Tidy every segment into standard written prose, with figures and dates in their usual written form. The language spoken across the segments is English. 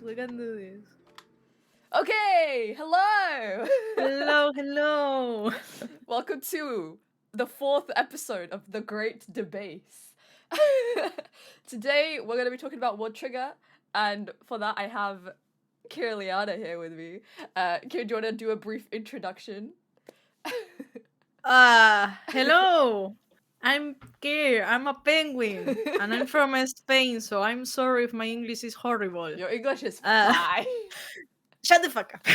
We can do this. Okay, hello. Hello. Welcome to the 4th episode of The Great DebACE. Today we're going to be talking about word trigger, and for that I have Kirliana here with me. Kir, do you want to do a brief introduction? Hello. I'm Kir. I'm a penguin, and I'm from Spain, so I'm sorry if my English is horrible. Your English is fine. Shut the fuck up.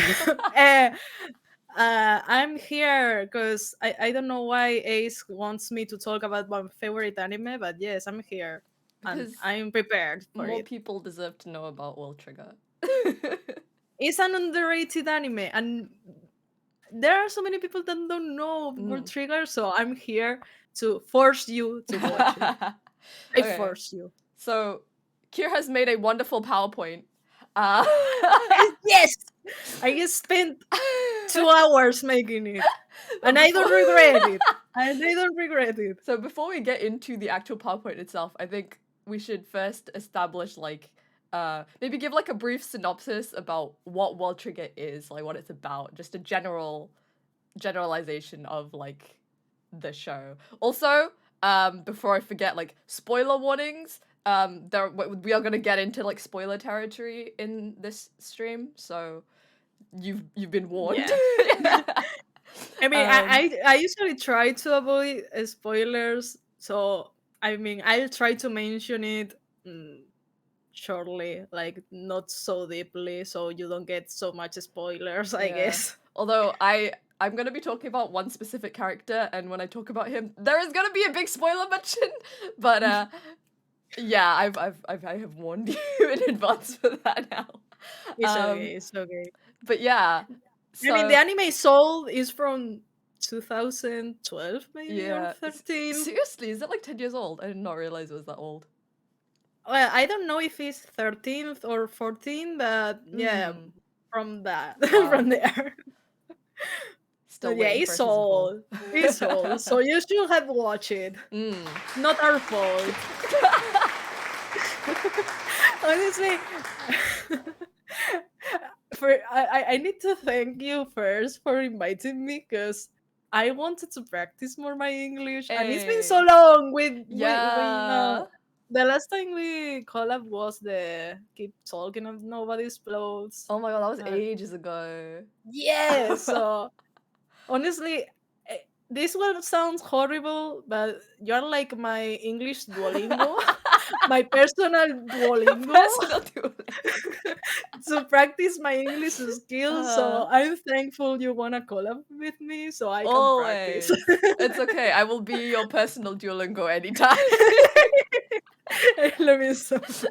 I'm here because I don't know why Ace wants me to talk about my favorite anime, but yes, I'm here. And Because I'm prepared for more it. people deserve to know about word trigger. It's an underrated anime, and there are so many people that don't know World Trigger, so I'm here to force you to watch it. I force you. So, Kir has made a wonderful PowerPoint. Yes! I just spent 2 hours making it. And I don't regret it. So before we get into the actual PowerPoint itself, I think we should first establish maybe give a brief synopsis about what World Trigger is, what it's about, just a generalization of the show. Also, before I forget, spoiler warnings. we are gonna get into like spoiler territory in this stream, so you've been warned. Yeah. I mean, Um, I usually try to avoid spoilers, so I mean, I'll try to mention it shortly, like not so deeply, so you don't get so much spoilers, I yeah. guess. Although I'm gonna be talking about one specific character, and when I talk about him, there is gonna be a big spoiler mention. But yeah, I have warned you in advance for that now. It's Um, okay, it's okay. but yeah, I mean, the so anime Soul is from 2012, maybe, or yeah. 13. Seriously, is it like 10 years old? I did not realize it was that old. Well, I don't know if it's 13th or 14, but yeah, Mm, from that, wow. from there. Still But yeah, waiting for it's a season 4. old. It's old. So you should have watched it. Mm. Not our fault. Honestly, I need to thank you first for inviting me because I wanted to practice more my English, and it's been so Hey. long. Yeah. The last time we collab was the keep talking of nobody explodes. Oh my god, that was Uh, ages ago. yeah, so honestly, this will sound horrible, but you're like my English Duolingo, my personal Duolingo Personal dueling. to practice my English skills. So I'm thankful you wanna collab with me so I can practice. Always. It's okay. I will be your personal Duolingo anytime. I love you so much.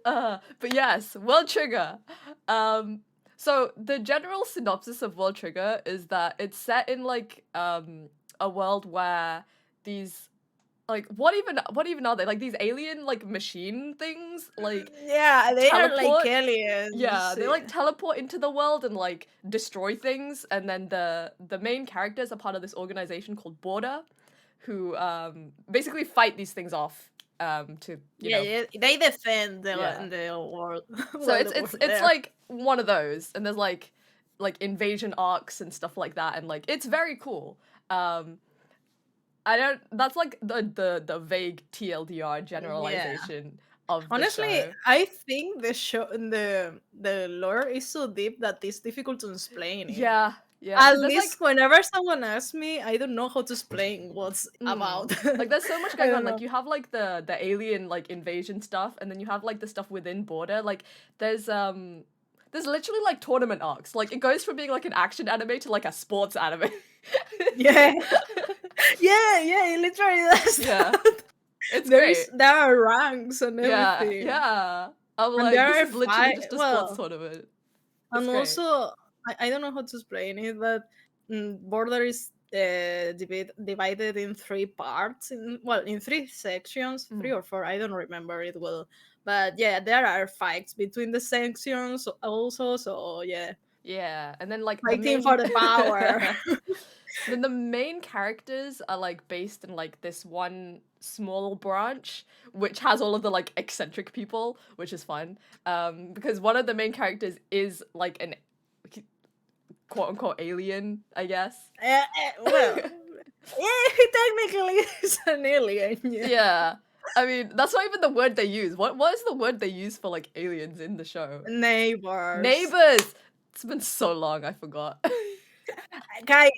But yes, World Trigger. So the general synopsis of World Trigger is that it's set in like a world where these like what even are they? Like these alien like machine things like Yeah, they are like teleport. Yeah, aliens. they like teleport into the world and like destroy things, and then the main characters are part of this organization called Border, who basically fight these things off. To you Yeah, know, yeah, they defend yeah. the world. So Well, it's the it's world it's there. like one of those, and there's like invasion arcs and stuff like that, and like it's very cool. Um, I don't. That's like the vague TLDR Yeah. generalization of the Honestly, show. I think the show the lore is so deep that it's difficult to explain it. Yeah, yeah, At because there's least like whenever someone asks me, I don't know how to explain what's Mm. about. Like there's so much I going on. don't Like know. you have like the alien like invasion stuff, and then you have like the stuff within Border. Like there's literally like tournament arcs. Like it goes from being like an action anime to like a sports anime. Yeah. Yeah, yeah, it literally does Yeah. that. It's great. There are ranks and Yeah, everything. yeah. I'm And like, there this are is literally five just a sports well, tournament. It's and great. also I don't know how to explain it, but Border is divided in three parts in three sections, three Mm. or four, I don't remember it well, but yeah, there are fights between the sections also, so yeah, Yeah, and then like the fighting for main the power. then the main characters are like based in like this one small branch which has all of the like eccentric people, which is fun. Because one of the main characters is like an quote unquote alien, I guess. Well, yeah, he technically is an alien, yeah. Yeah. I mean, that's not even the word they use. What is the word they use for like aliens in the show? Neighbors. Neighbors. It's been so long, I forgot. Guy,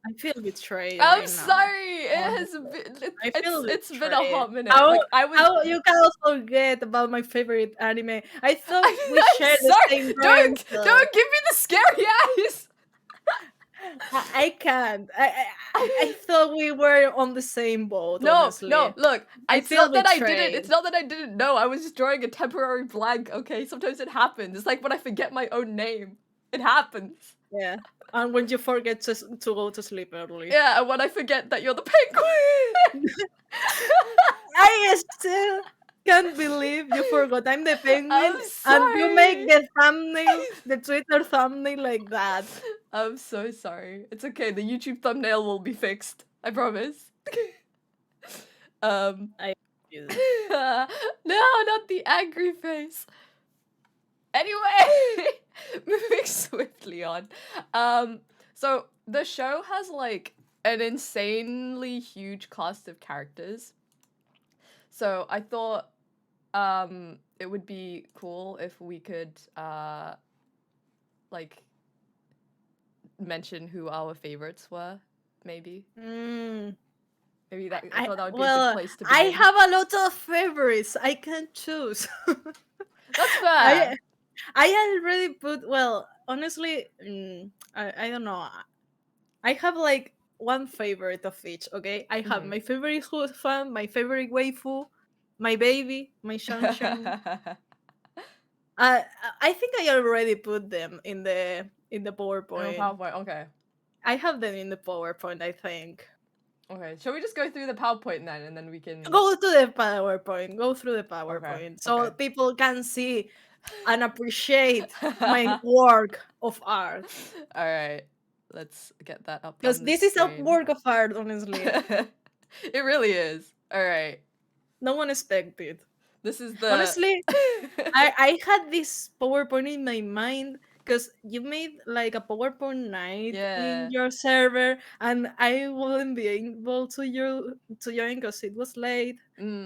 I feel betrayed I'm right now. sorry. It has Honestly. been I feel it's been a betrayed. hot minute. Like I was How you can forget about my favorite anime? I thought we I'm shared the sorry. same Don't brain cell. don't give me the scary eyes. I can't. I thought we were on the same boat. No, no. Honestly, Look, I it's feel not that I didn't. betrayed. It's not that I didn't know. I was just drawing a temporary blank. Okay, sometimes it happens. It's like when I forget my own name. It happens. Yeah, and when you forget to go to sleep early. Yeah, and when I forget that you're the penguin. I still can't believe you forgot I'm the I'm penguin and you make sorry. the thumbnail, the Twitter thumbnail like that. I'm so sorry. It's okay. The YouTube thumbnail will be fixed. I promise. um. I No, not the angry face. Anyway, moving swiftly on. So the show has like an insanely huge cast of characters. So I thought it would be cool if we could like mention who our favorites were, maybe. Maybe that I thought that would be a good place to I begin. have a lot of favorites. I can't choose. That's fair. I already put, well, honestly, I don't know. I have like one favorite of each, okay? I have my favorite fan, my favorite waifu, my baby, my sunshine. I I think I already put them in the PowerPoint. PowerPoint, okay. I have them in the PowerPoint, I think. Okay, shall we just go through the PowerPoint then, and then we can Go to the PowerPoint. Go through the PowerPoint so people can see and appreciate my work of art. All right, let's get that up. Because this is a work of art, honestly. It really is. All right. No one expected. This is the honestly. I had this PowerPoint in my mind because you made like a PowerPoint night in your server, and I wouldn't be able to join because it was late.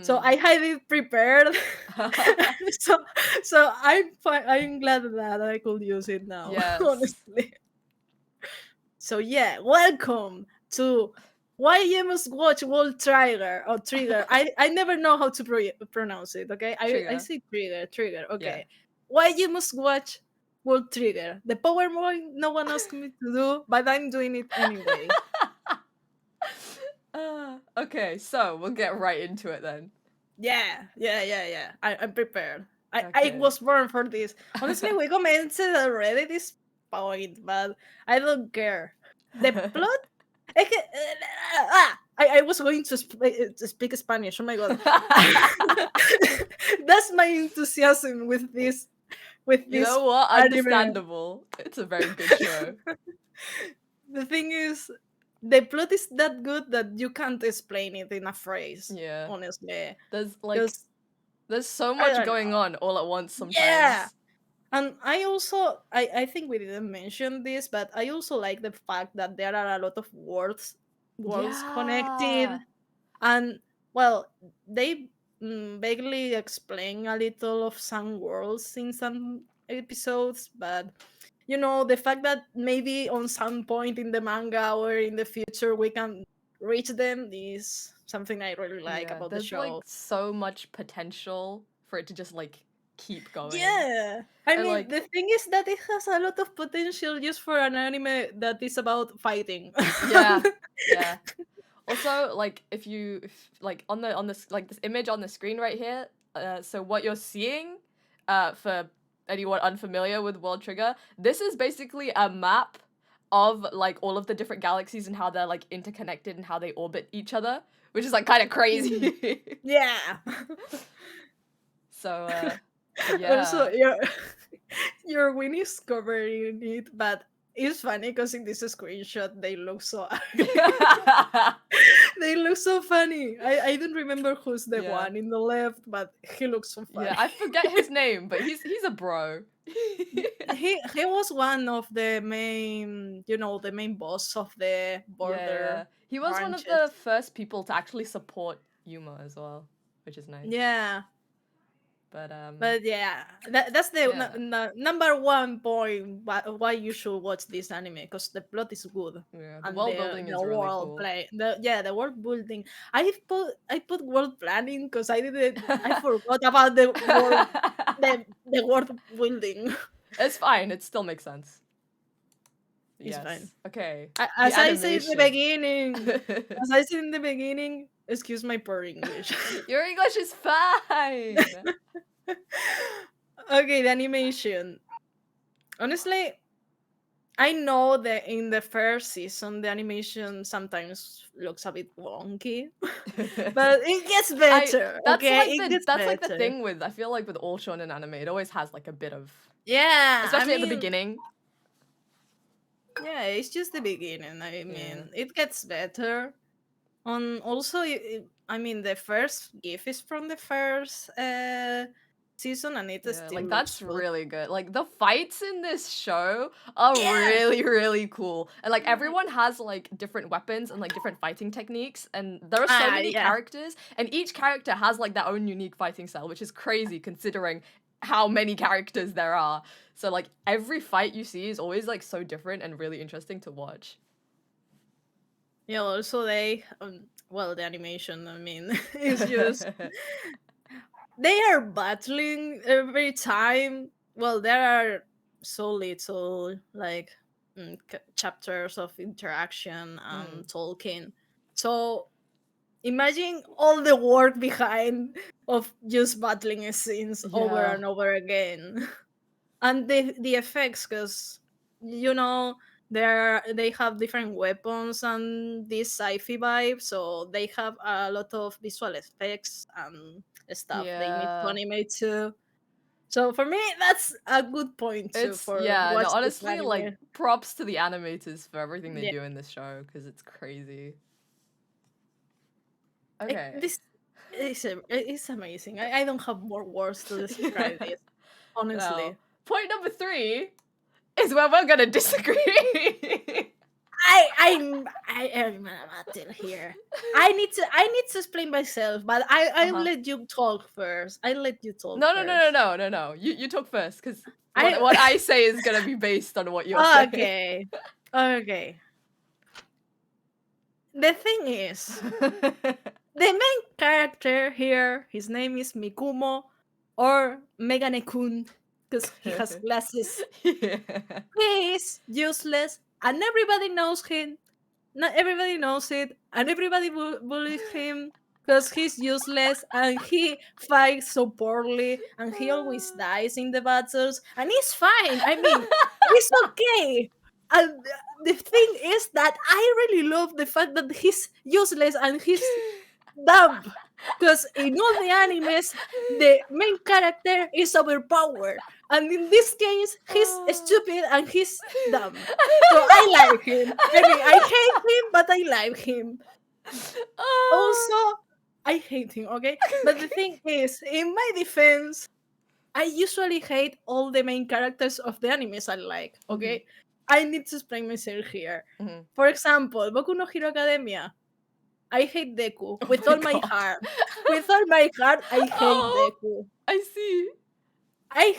So I had it prepared. so I'm glad that I could use it now. Yes. Honestly. So yeah, welcome to Why You Must Watch World Trigger or Trigger. I never know how to pronounce it. Okay, I say trigger. Okay, Why You Must Watch World Trigger. The PowerPoint no one asked me to do, but I'm doing it anyway. Okay, so we'll get right into it then. Yeah. I'm prepared. I was born for this. Honestly, we commented already this point, but I don't care. The plot. I was going to speak Spanish. Oh my god. That's my enthusiasm with this. You know what? Understandable. It's a very good show. The thing is, the plot is that good that you can't explain it in a phrase. Yeah. Honestly. There's so much going on all at once sometimes. Yeah. And I think we didn't mention this, but I also like the fact that there are a lot of words connected. And, well, they vaguely explain a little of some words in some episodes, but, you know, the fact that maybe on some point in the manga or in the future we can reach them is something I really like about the show. There's, like, so much potential for it to just, like, keep going. Yeah. I mean, the thing is that it has a lot of potential just for an anime that is about fighting. Yeah. Also, like, if on this like this image on the screen right here, so what you're seeing, for anyone unfamiliar with World Trigger, this is basically a map of like all of the different galaxies and how they're like interconnected and how they orbit each other, which is like kind of crazy. Yeah. So yeah. Also, your win is covering it, but it's funny because in this screenshot they look so they look so funny. I don't remember who's the one in the left, but he looks so funny. Yeah, I forget his name, but he's a bro. he was one of the main, the main boss of the border. He was one of the first people to actually support Yuma as well, which is nice. Yeah. But yeah, that's the number one point why you should watch this anime, because the plot is good. Yeah, the world building is really cool. The world building. I put world planning because I forgot about the world building. It's fine. It still makes sense. It's fine. Okay. As I said in the beginning, excuse my poor English. Your English is fine. Okay, the animation. Honestly, I know that in the first season the animation sometimes looks a bit wonky, but it gets better. That's like the thing with, I feel like with all shonen anime, it always has like a bit of, especially at the beginning. Yeah, it's just the beginning. I mean, it gets better. Also, I mean, the first GIF is from the first season, and it Yeah, still like looks that's good. really good. Like the fights in this show are Yes! really, really cool. And like everyone has like different weapons and like different fighting techniques. And there are so many Yeah. characters, and each character has like their own unique fighting style, which is crazy considering how many characters there are. So like every fight you see is always like so different and really interesting to watch. Yeah, also they, well, the animation, I mean, is just, they are battling every time. Well, there are so little, like, chapters of interaction and talking. So imagine all the work behind of just battling scenes over Yeah. and over again. And the effects, because they have different weapons and this sci-fi vibe, so they have a lot of visual effects and stuff they need to Yeah. animate too. So for me, that's a good point too It's for yeah, no, watch this honestly, like anime. props to the animators for everything they Yeah, do in this show because it's crazy. it, Okay. this it's amazing. I don't have more words to describe this, Now, honestly. point number 3 is where we're gonna disagree. I am amateur here. I need to explain myself, but I'll Uh-huh. let you talk first. I'll let you talk No, no, no, no, first. no, no, no. You talk first, because I what I say is gonna be based on what you're saying. okay. Okay. The thing is, the main character here, his name is Mikumo or Megane-kun, because he has glasses. Yeah. He is useless and everybody knows him. Not everybody knows it, and everybody bullies him because he's useless and he fights so poorly and he always dies in the battles, and he's fine. I mean, he's okay. And the thing is that I really love the fact that he's useless and he's dumb. Because in all the animes, the main character is overpowered. And in this case, he's stupid and he's dumb. So I like him. I mean, I hate him, but I like him. Also, I hate him, okay? But the thing is, in my defense, I usually hate all the main characters of the animes I like, okay? I need to explain myself here. Mhm. For example, Boku no Hero Academia. I hate Deku Oh with my all my God. heart. With all my heart, I hate Oh, Deku. I see. I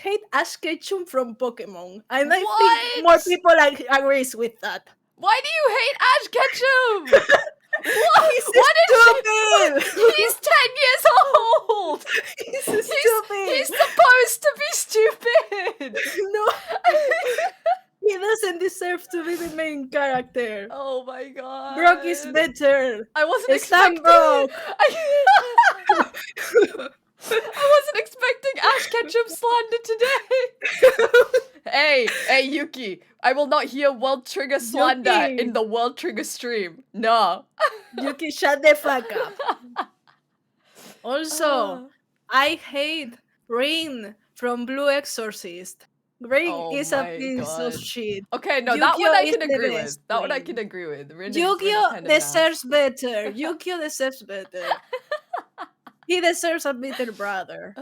hate Ash Ketchum from Pokemon, and I think more What? people agrees with that. Why do you hate Ash Ketchum? What? He's What did stupid. He's 10 years old. He's He's stupid. supposed to be stupid. No, he doesn't deserve to be the main character. Oh my God. Brock is better. I wasn't Stan expecting. Brock. I wasn't expecting Ash Ketchum slander today. Hey, Yuki. I will not hear World Trigger slander Yuki. in the World Trigger stream. No. Yuki, shut the fuck up. Also, I hate Rain from Blue Exorcist. Rain Oh is a my piece of God. shit. Okay, no, that one Yu-Gi-Oh I is can the agree with. best. That one I Rain. can agree with. Rin is Yu-Gi-Oh kind of an ass. deserves better. Yu-Gi-Oh deserves better. He deserves a better brother.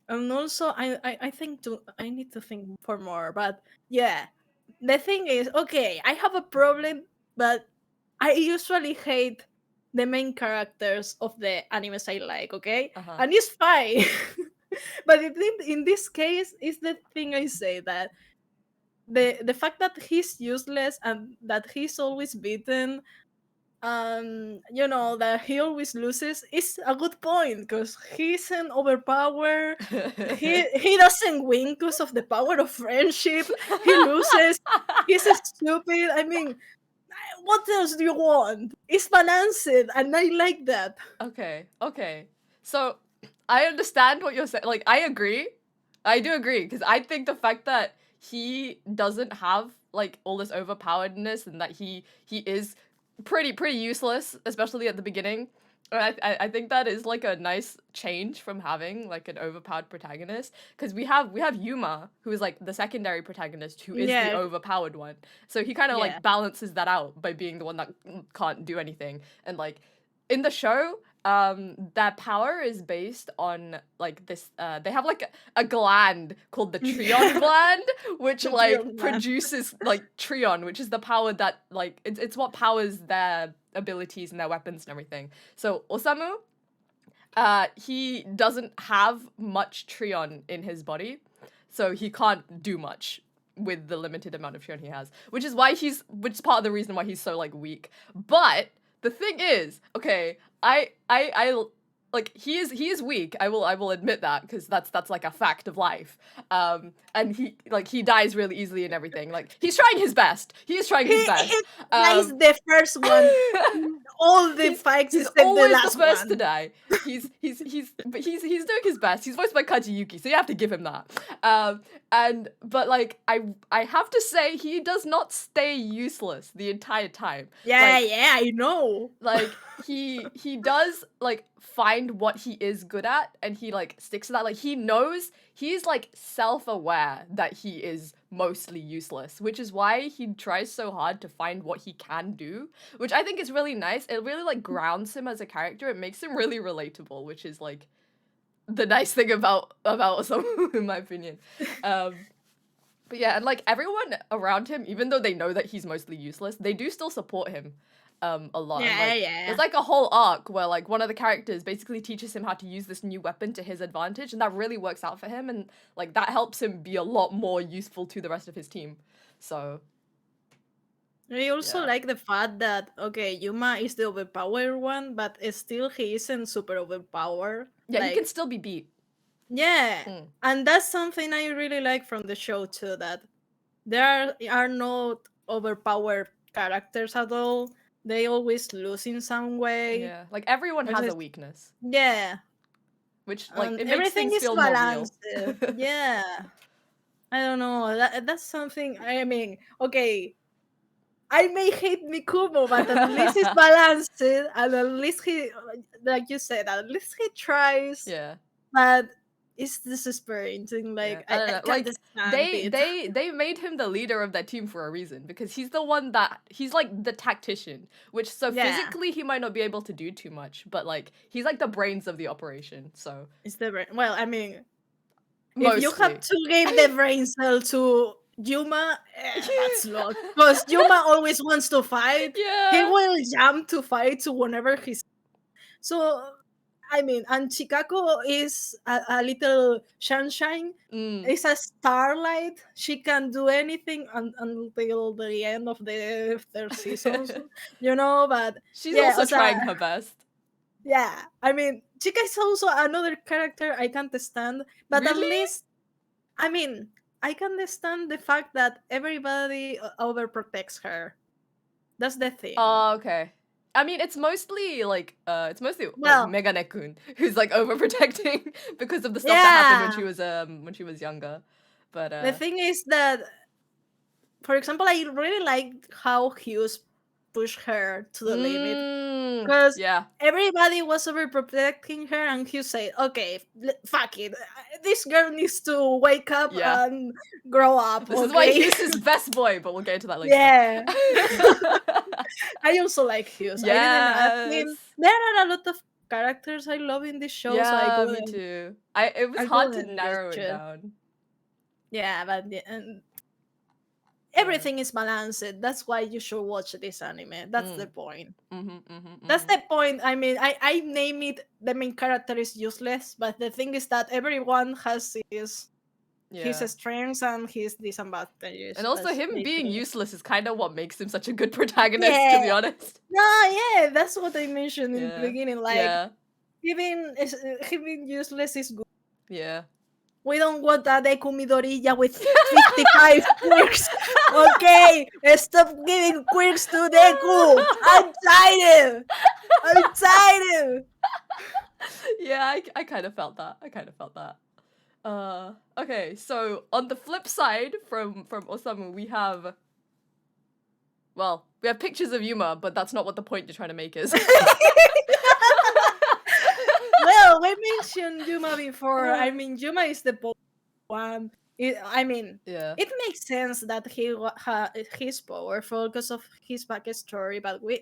And also, I think I need to think for more. But yeah, the thing is, okay, I have a problem, but I usually hate the main characters of the animes I like. Okay, and it's fine. But in this case, is the thing I say that the fact that he's useless and that he's always beaten, that he always loses is a good point because he isn't overpowered. He doesn't win because of the power of friendship. He loses. He's stupid. I mean, what else do you want? It's balanced, and I like that. Okay. So, I understand what you're saying. Like, I agree. I do agree, because I think the fact that he doesn't have, like, all this overpoweredness and that he is pretty useless, especially at the beginning. I think that is like a nice change from having like an overpowered protagonist, because we have Yuma, who is like the secondary protagonist, who is the overpowered one. So he kind of like balances that out by being the one that can't do anything. And like in the show, their power is based on like this. They have like a gland called the Trion gland, which The like Trion gland. produces like Trion, which is the power that like it's what powers their abilities and their weapons and everything. So Osamu, he doesn't have much Trion in his body, so he can't do much with the limited amount of Trion he has, which is part of the reason why he's so like weak. But the thing is, okay, I like he is weak. I will admit that, because that's like a fact of life. And he dies really easily and everything. Like he's trying his best. He is trying his best. He's the first one. All the fights he's except the always last the first one. to die. He's doing his best. He's voiced by Kaji Yuki, so you have to give him that. But like I have to say, he does not stay useless the entire time. Yeah, like, yeah, I know. Like he does like find what he is good at, and he like sticks to that. Like he knows, he's like self-aware that he is mostly useless, which is why he tries so hard to find what he can do, which I think is really nice. It really like grounds him as a character. It makes him really relatable, which is like the nice thing about Osamu, in my opinion. But yeah, and like everyone around him, even though they know that he's mostly useless, they do still support him a lot. Yeah, and, like, yeah. There's like a whole arc where like one of the characters basically teaches him how to use this new weapon to his advantage, and that really works out for him, and like that helps him be a lot more useful to the rest of his team. So I also yeah. like the fact that, okay, Yuma is the overpowered one, but still he isn't super overpowered. Yeah, like, he can still be beat. Yeah, Mm. and that's something I really like from the show too, that there are not overpowered characters at all. They always lose in some way. Yeah, like everyone has a weakness, Yeah. which like And it makes everything things is feel more real. balanced. Yeah. I don't know. That's something. I mean, okay, I may hate Mikumo, but at least he's balanced, and at least he, like you said, at least he tries. Yeah. But it's disappointing. Like I don't know. can't Like stand it. they made him the leader of their team for a reason, because he's the one that he's like the tactician, which Yeah. physically he might not be able to do too much, but like he's like the brains of the operation. So It's the brain. Well, I mean, mostly. if you have to give the brain cell to Yuma, that's lot. Because Yuma always wants to fight. Yeah. He will jump to fight to whenever he's. So, I mean, and Chikako is a little sunshine. It's a starlight. She can do anything until the end of the third season, you know. But she's also trying her best. Yeah, I mean, Chika is also another character I can't stand, but Really? at least, I mean, I can stand the fact that everybody overprotects her. That's the thing. Oh, okay. I mean, it's mostly like Well, like Megane-kun who's like overprotecting because of the stuff that happened when she was younger. But the thing is that, for example, I really like how Hughes pushed her to the limit, because everybody was overprotecting her, and Hughes said, "Okay, fuck it, this girl needs to wake up and grow up." This is why Hughes is best boy, but we'll get into that later. Yeah. I also like Hughes. I mean, there are a lot of characters I love in this show. Yeah, so me too. It was hard to narrow it down. Yeah, but everything is balanced. That's why you should watch this anime. That's the point. That's the point. I mean, I name it the main character is useless, but the thing is that everyone has his strengths and his disadvantages. And also him being useless is kind of what makes him such a good protagonist, to be honest. No, yeah, that's what I mentioned in the beginning. Like, him being useless is good. Yeah. We don't want a Deku Midoriya with 55 quirks. Okay, stop giving quirks to Deku. I'm tired. Yeah, I kind of felt that. Okay, so on the flip side from Osamu, we have pictures of Yuma, but that's not what the point you're trying to make is. Well, we mentioned Yuma before. I mean, Yuma is the one. I mean, Yeah. it makes sense that he's powerful because of his backstory, but we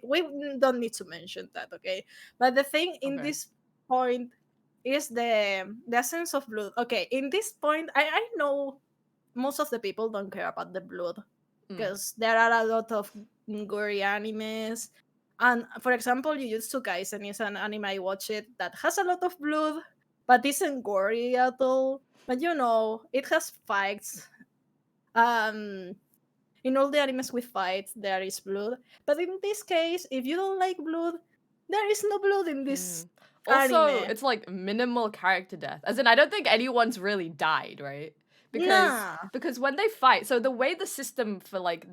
don't need to mention that, okay? But the thing in Okay. this point is the sense of blood. Okay, in this point, I know most of the people don't care about the blood Mm. because there are a lot of gory animes. And for example, Jujutsu Kaisen is an anime I watch it that has a lot of blood, but isn't gory at all. But you know, it has fights. Um, in all the animes with fights, there is blood. But in this case, if you don't like blood, there is no blood in this Also, anime. it's like minimal character death. As in, I don't think anyone's really died, right? Nah. Because when they fight, so the way the system for like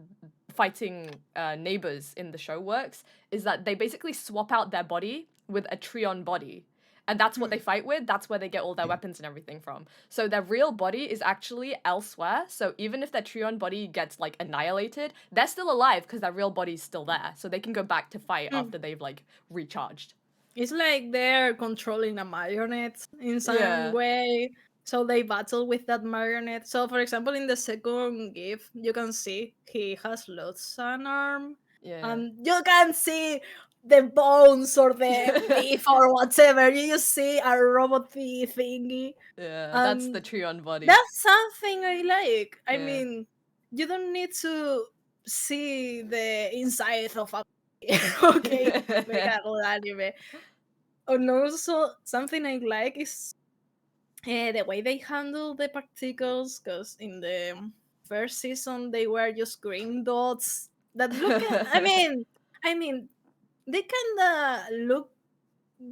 fighting neighbors in the show works is that they basically swap out their body with a Treon body. And that's what they fight with. That's where they get all their weapons and everything from. So their real body is actually elsewhere. So even if their Treon body gets like annihilated, they're still alive because their real body's still there. So they can go back to fight after they've like recharged. It's like they're controlling a marionette in some Yeah. way. So they battle with that marionette. So, for example, in the second GIF, you can see he has lost an arm. Yeah. And you can see the bones or the beef or whatever. You just see a robot thingy. Yeah, that's the And Treon body. that's something I like. I Yeah. mean, you don't need to see the inside of a okay to make a good anime. And also, something I like is the way they handle the particles, because in the first season they were just green dots that look. I mean, they kinda look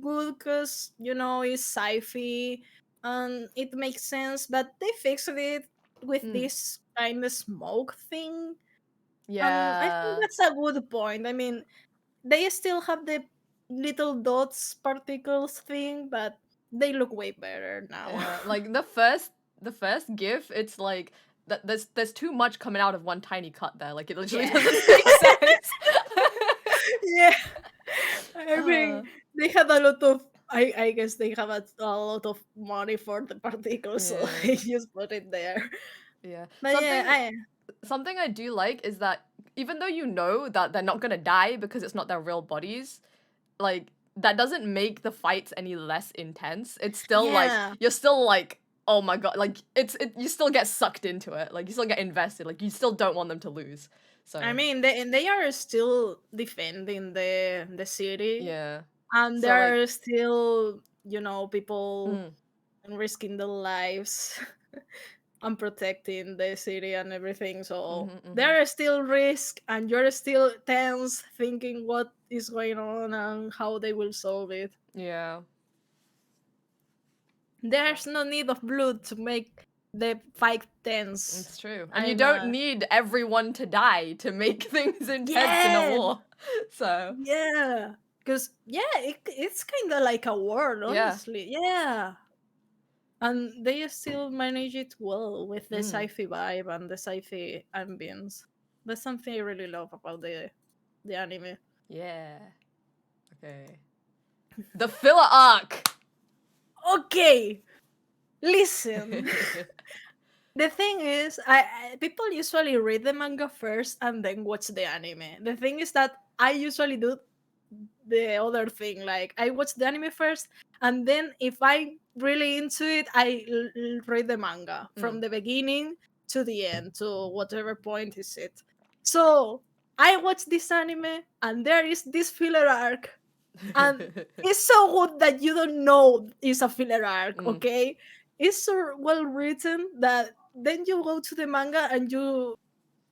good because you know it's sci-fi and it makes sense, but they fixed it with Mm. this kind of smoke thing, and I think Yeah. that's a good point. I mean, they still have the little dots particles thing, but they look way better now. Yeah. Like the first GIF, it's like there's too much coming out of one tiny cut there. Like it literally Yeah. doesn't make sense. Yeah. I uh, mean, they had a lot of. I guess they have a lot of money for the particles, so yeah. they just put it there. Yeah. But yeah, Something I do like is that even though you know that they're not gonna die because it's not their real bodies, like that doesn't make the fights any less intense. It's still like yeah. you're still like, oh my god, like you still get sucked into it. Like you still get invested. Like you still don't want them to lose. I So mean, they are still defending the city, yeah. and So there like are still people mm, risking their lives and protecting the city and everything. So mm-hmm. there are still risk, and you're still tense, thinking what is going on and how they will solve it. Yeah. There's no need of blood to make the fight tense. It's true. And you I'm don't need everyone to die to make things intense in a yeah, war. So yeah, because it's kind of like a war, yeah. honestly. Yeah, and they still manage it well with the Mm. sci-fi vibe and the sci-fi ambience. That's something I really love about the anime. Yeah. Okay. The filler arc. Okay, listen. The thing is, people usually read the manga first and then watch the anime. The thing is that I usually do the other thing. Like I watch the anime first, and then if I'm really into it, I read the manga Mm. from the beginning to the end, to whatever point is it. So I watch this anime, and there is this filler arc, and it's so good that you don't know it's a filler arc. Mm. Okay, it's so well written that then you go to the manga and you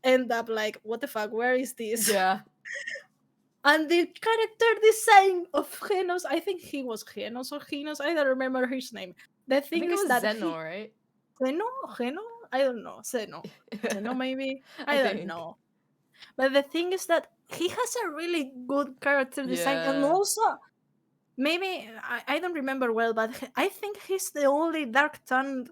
end up like, what the fuck, where is this? Yeah. And the character design of Genos, I think he was Genos or Genos, I don't remember his name. The I thing think it is was that Zeno, right? Zeno? Geno? I don't know. Zeno. Zeno maybe? I I don't think. know. But the thing is that he has a really good character design, and Yeah. also maybe I don't remember well, but I think he's the only dark tongued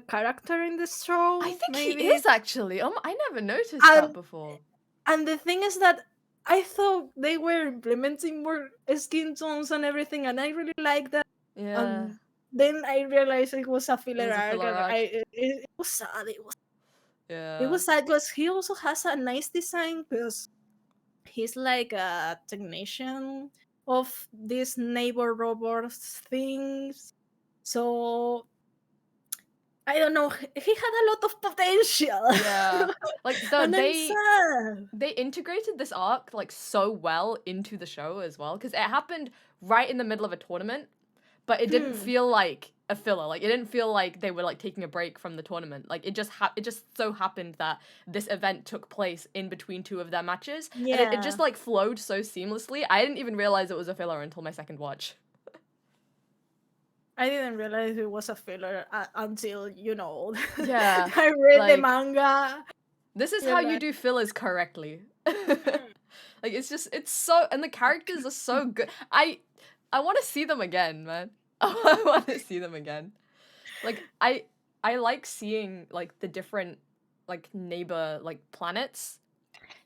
character in the I show, think he maybe. is actually. I never noticed that And before. the thing is that I thought they were implementing more skin tones and everything, and I really like that. Yeah. And then I realized it was a It filler was a arc, filler and arc. it was sad. It Yeah. was sad because he also has a nice design because he's like a technician of these neighbor robots things. So I don't know. He had a lot of potential. Yeah. Like And I'm sad. they integrated this arc like so well into the show as well because it happened right in the middle of a tournament, but it didn't Hmm. feel like a filler. Like it didn't feel like they were like taking a break from the tournament. Like it just so happened that this event took place in between two of their matches, and it Yeah. just like flowed so seamlessly. I didn't even realize it was a filler until my second watch. I didn't realize it was a filler until, Yeah, I read the like manga. this is You're how you like, do fillers correctly. "Hmm, Like it's so, and the characters are so good. I want to see them again, man. I want to see them again. Like I like seeing like the different like neighbor like planets.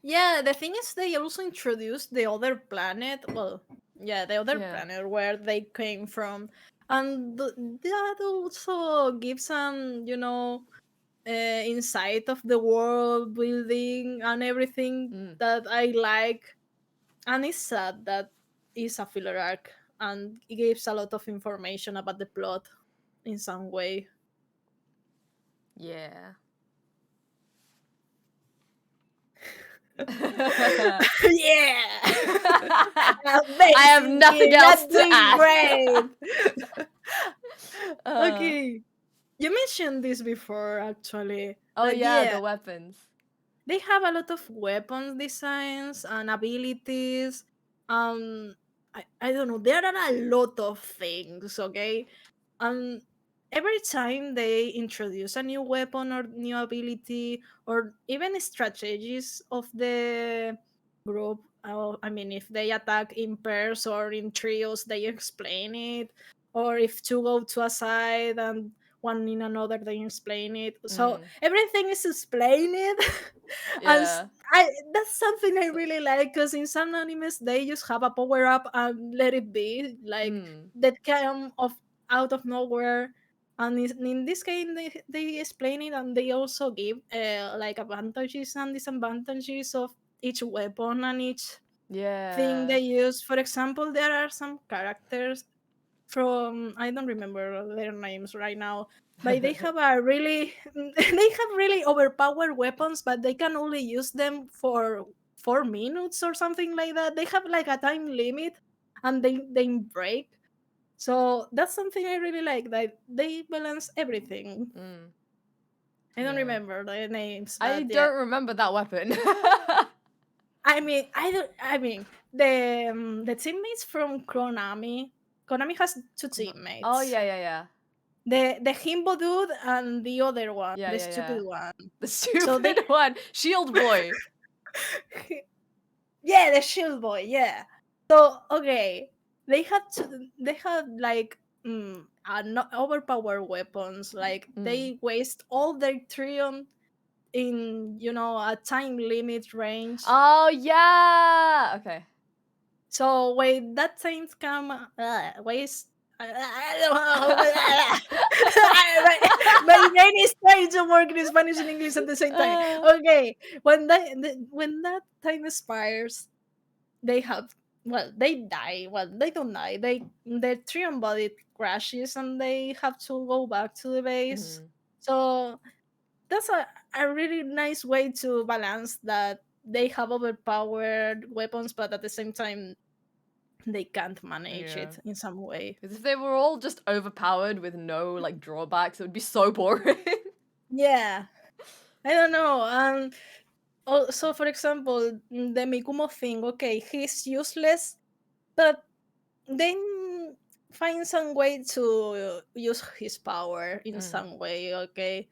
yeah, the thing is, they also introduced the other planet. Well, yeah, the other Yeah. planet where they came from, and that also gives some, insight of the world building and everything Mm. that I like. And it's sad that it's a filler arc, and it gives a lot of information about the plot in some way. Yeah. Yeah. I have nothing Amazing. else That's to doing add. great. Uh, Okay. You mentioned this before, actually. oh But yeah, yeah, the weapons. they have a lot of weapons designs and abilities. I don't know. There are a lot of things, okay? Um, every time they introduce a new weapon or new ability or even strategies of the group, I mean, if they attack in pairs or in trios, they explain it. Or if two go to a side and one in another, they explain it. So Mm. everything is explained. and Yeah. that's something I really like because in some animes they just have a power up and let it be, like Mm. that kind of out of nowhere. And in this case, they explain it, and they also give like advantages and disadvantages of each weapon and each thing Yeah. they use. For example, there are some characters from, I don't remember their names right now, but they have a really they have really overpowered weapons, but they can only use them for 4 minutes or something like that. They have like a time limit, and they break. So that's something I really like, that they balance everything. Mm. I don't Yeah. remember the names, I but yeah. don't remember that weapon. I mean, I don't. I mean, the teammates from Konami. Konami has two Oh teammates. yeah, yeah, yeah. The himbo dude and the other one, Yeah, the yeah, stupid yeah. one. The So they, stupid one. Shield boy. yeah, the shield boy, yeah. So okay, they had like not overpowered weapons. Like Mm. they waste all their trion in a time limit range. Oh yeah. Okay. So when that time come, waste. I don't know. My brain is trying to work in Spanish and English at the same time. Uh, Okay, when that time expires, they have, well, they die. Well, they don't die. Their trion body crashes and they have to go back to the base. mhm. So that's a really nice way to balance that. They have overpowered weapons, but at the same time they can't manage Yeah. it in some way. Because if they were all just overpowered with no like drawbacks, it would be so boring. Yeah, I don't know. Also, for example, the Mikumo thing. Okay, he's useless, but then find some way to use his power in Mm. some way. Okay,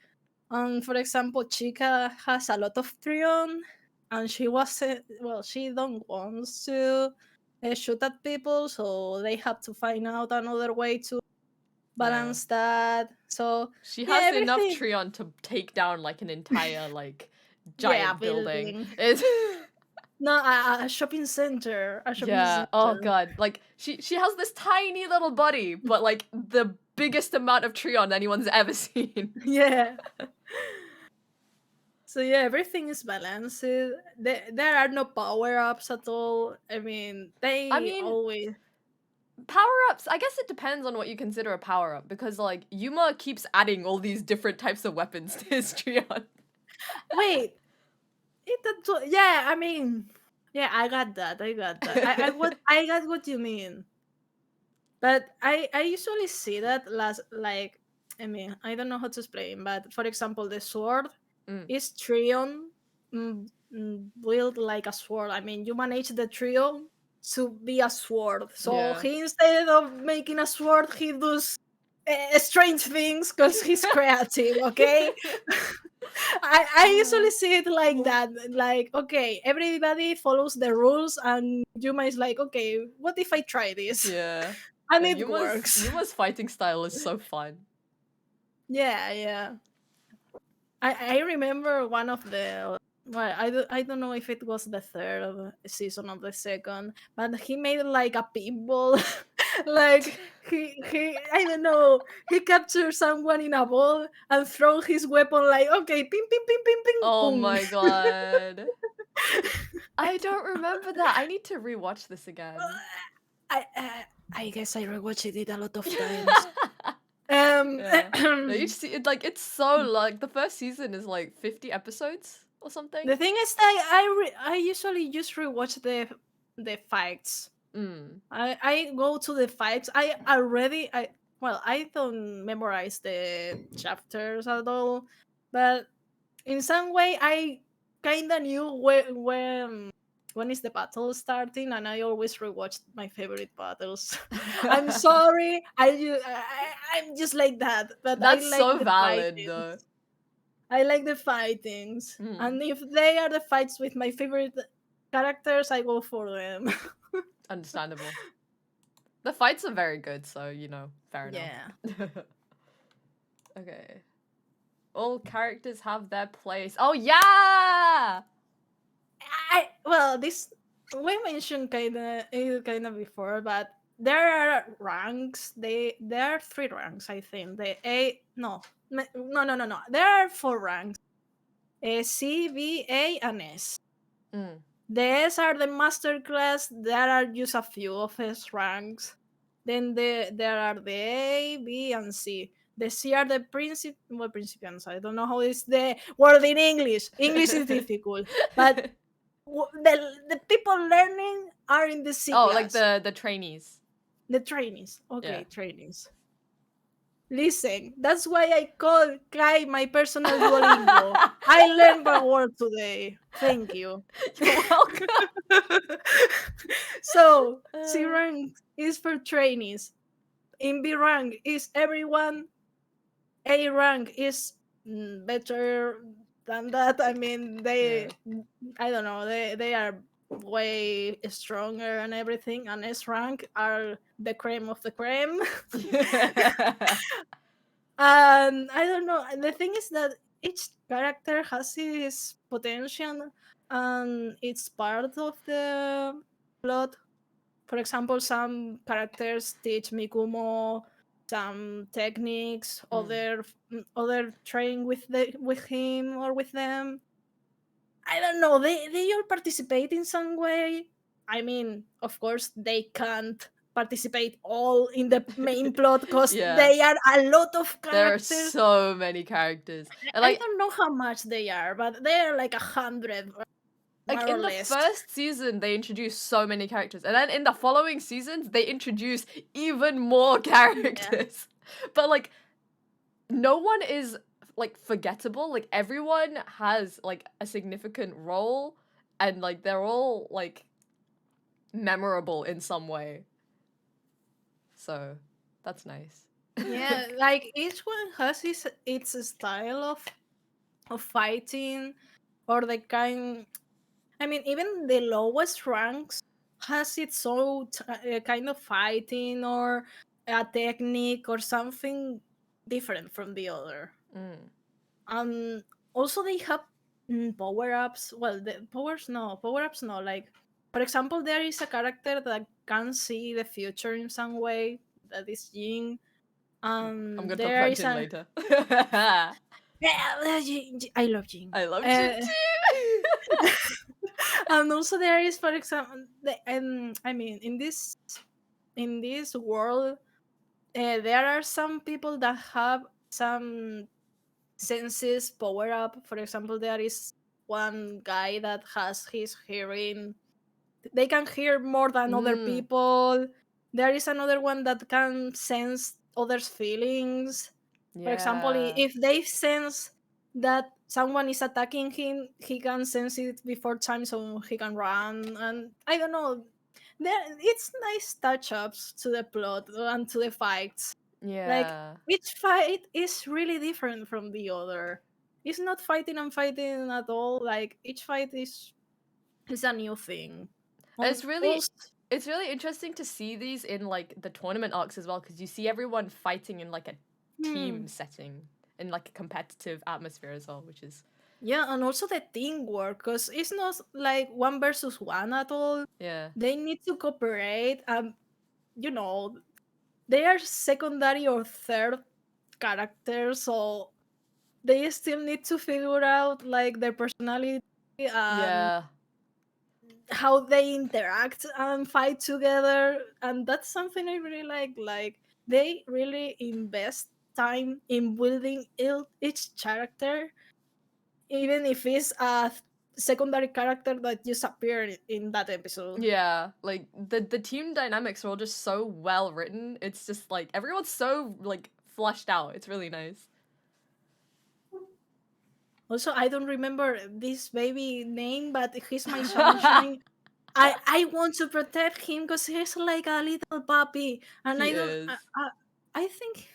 for example, Chica has a lot of Trion, and she wasn't. Well, she don't wants to shoot at people, so they have to find out another way to Yeah. balance that. So She yeah, has enough everything. Treon to take down like an entire like Yeah, giant building. building. It's No, a shopping center. A shopping yeah. Oh center. god. Like she has this tiny little body, but like the biggest amount of Treon anyone's ever seen. Yeah. So yeah, everything is balanced. There are no power-ups at all. I mean, I they mean, always... power-ups, I guess it depends on what you consider a power-up, because, like, Yuma keeps adding all these different types of weapons to his Treon. Wait. Yeah, I mean... Yeah, I got that. I got what you mean. But I usually see that last, like, I mean, I don't know how to explain, but for example, the sword is Trion built like a sword. I mean, you manage the trio to be a sword. So Yeah. he, instead of making a sword, he does strange things because he's creative, okay? I usually see it like that. Like, okay, everybody follows the rules, and Yuma is like, okay, what if I try this? Yeah. And Yeah, it works. Yuma's fighting style is so fun. Yeah, yeah. I remember one of the... Well, I don't know if it was the third season of the second, but he made like a pinball. Like he I don't know, he captured someone in a ball and throw his weapon like, okay, ping ping ping ping ping Oh boom. my god. I don't remember that. I need to rewatch this again. I guess I rewatched it a lot of times. Um Yeah. No, it's so like the first season is like 50 episodes or something. The thing is that I usually just rewatch the fights. I go to the fights. I don't memorize the chapters at all, but in some way I kinda knew when is the battle starting, and I always rewatch my favorite battles. I'm sorry, I'm just like that, but I That's like so the valid though. fightings. I like the fightings, and if they are the fights with my favorite characters, I go for them. Understandable. The fights are very good, so fair Yeah. enough. Okay. All characters have their place. Oh yeah! This we mentioned kinda before, but there are ranks. There are 3 ranks, I think. No. There are 4 ranks. C, B, A, and S. The S are the master class. There are just a few of S ranks. Then there are the A, B, and C. The C are the principiants. I don't know how is the word in English. English is difficult, but the people learning are in the C Oh, like class. the trainees. The trainees. Yeah. Okay, trainees. Listen, that's why I call Kai my personal Duolingo. I learned a word today. Thank you. You're welcome. So, C rank is for trainees. In B rank is everyone. A rank is better than that. I mean, I don't know, they are way stronger and everything. And S rank are the cream of the cream. And I don't know. The thing is that each character has his potential, and it's part of the plot. For example, some characters teach Mikumo some techniques, other train with him or with them. I don't know. They all participate in some way. I mean, of course, they can't participate all in the main plot because Yeah. they are a lot of There are characters. so many characters. And I don't know how much they are, but they are like 100, like more in or the less. first season they introduced so many characters, and then in the following seasons they introduce even more characters. But like no one is like forgettable. Like everyone has like a significant role, and like they're all like memorable in some way. So that's nice. Yeah, like each one has its style of fighting, or the kind. I mean, even the lowest ranks has its own kind of fighting or a technique or something different from the other. Um, Also they have power ups. Well, the power ups no. Like, for example, there is a character that can see the future in some way. That is Jin, I'm gonna talk There about is Jin a later. I love Jing. I love Jin too. And also there is, for example, I mean, in this world, there are some people that have some senses power up. For example, there is one guy that has his hearing. They can hear more than other Mm, people. There is another one that can sense others' feelings. For example, yeah. if they sense that someone is attacking him, he can sense it before time, so he can run. And I don't know, it's nice touch ups to the plot and to the fights. Like Yeah. each fight is really different from the other. It's not fighting and fighting at all. Like each fight is a new thing. And it's really Also, it's really interesting to see these in like the tournament arcs as well, because you see everyone fighting in like a hmm, team setting, in like a competitive atmosphere as well, which is yeah, and also the teamwork, because it's not like one versus one at all. yeah. They need to cooperate. You know, they are secondary or third characters, so they still need to figure out like their personality and Yeah. how they interact and fight together. And that's something I really like. Like they really invest time in building each character, even if it's a secondary character that just appeared in that episode. Yeah, like the team dynamics are all just so well written. It's just like everyone's so like flushed out. It's really nice. Also, I don't remember this baby name, but he's my sunshine. I want to protect him because he's like a little puppy, and He I don't. is. I think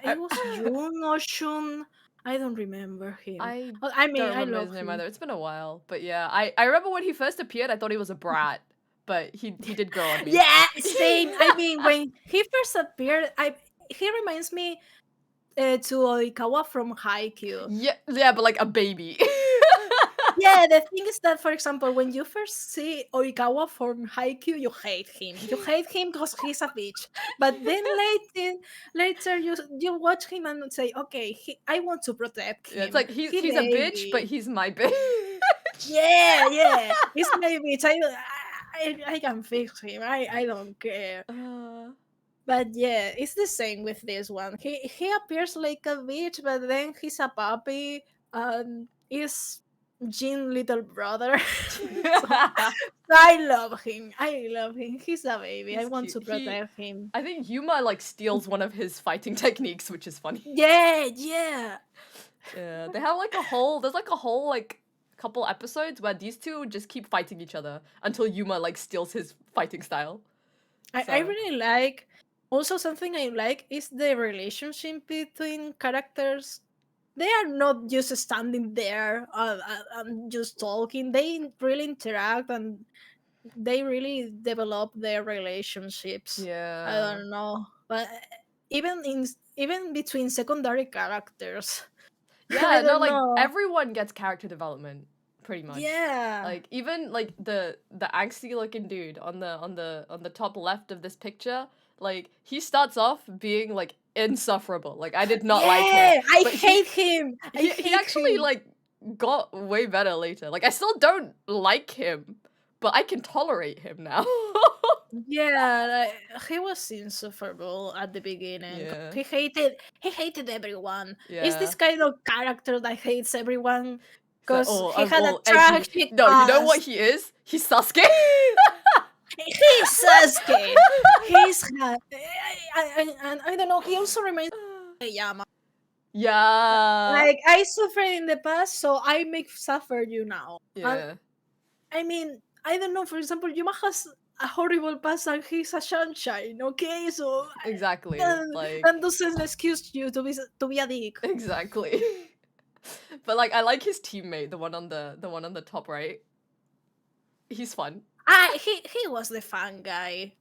I, it was June or Shun. I don't remember him. I I don't mean, I remember his love name him. either. It's been a while, but yeah, I remember when he first appeared. I thought he was a brat, but he did grow on me. Yeah, same. I mean, when he first appeared, he reminds me to Oikawa from Haikyuu. Yeah, yeah, but like a baby. Yeah, the thing is that, for example, when you first see Oikawa from Haikyuu, you hate him. You hate him because he's a bitch. But then later you watch him and say, okay, I want to protect Yeah, it's him. like He he's a bitch, but baby. he's my bitch. Yeah, yeah. He's my bitch. I can fix him. I don't care. Uh, But yeah, it's the same with this one. He appears like a bitch, but then he's a puppy and is Jean little brother. So I love him. I love him. He's a baby. I he's want cute. to protect him. I think Yuma like steals one of his fighting techniques, which is funny. Yeah, yeah. Yeah, they have like a whole. There's like a whole like couple episodes where these two just keep fighting each other until Yuma like steals his fighting style. I So really like. Also, something I like is the relationship between characters. They are not just standing there and just talking. They really interact and they really develop their relationships. I yeah, don't know, but even between secondary characters, I yeah. No, don't like know. everyone gets character development pretty much. Yeah, Like even like the angsty looking dude on the top left of this picture, like he starts off being like insufferable. Like I did not like him, yeah. I but hate him. I he hate actually him. like got way better later. Like I still don't like him, but I can tolerate him now. Yeah, he was insufferable at the beginning. Yeah. He hated everyone. He's Yeah. this kind of character that hates everyone So because oh he I'm had a all edgy. tragic No, you know what past. he is? He's Sasuke. He's Sasuke. And I don't know. He also reminds me of Yama. Yeah. Like I suffered in the past, so I make suffer you now. And Yeah. I mean, I don't know. For example, Yuma has a horrible past, and he's a sunshine. Okay, so Exactly. uh, Like that doesn't excuse you to be a dick. exactly. But like I like his teammate, the one on the top right. He's fun. He was the fun guy.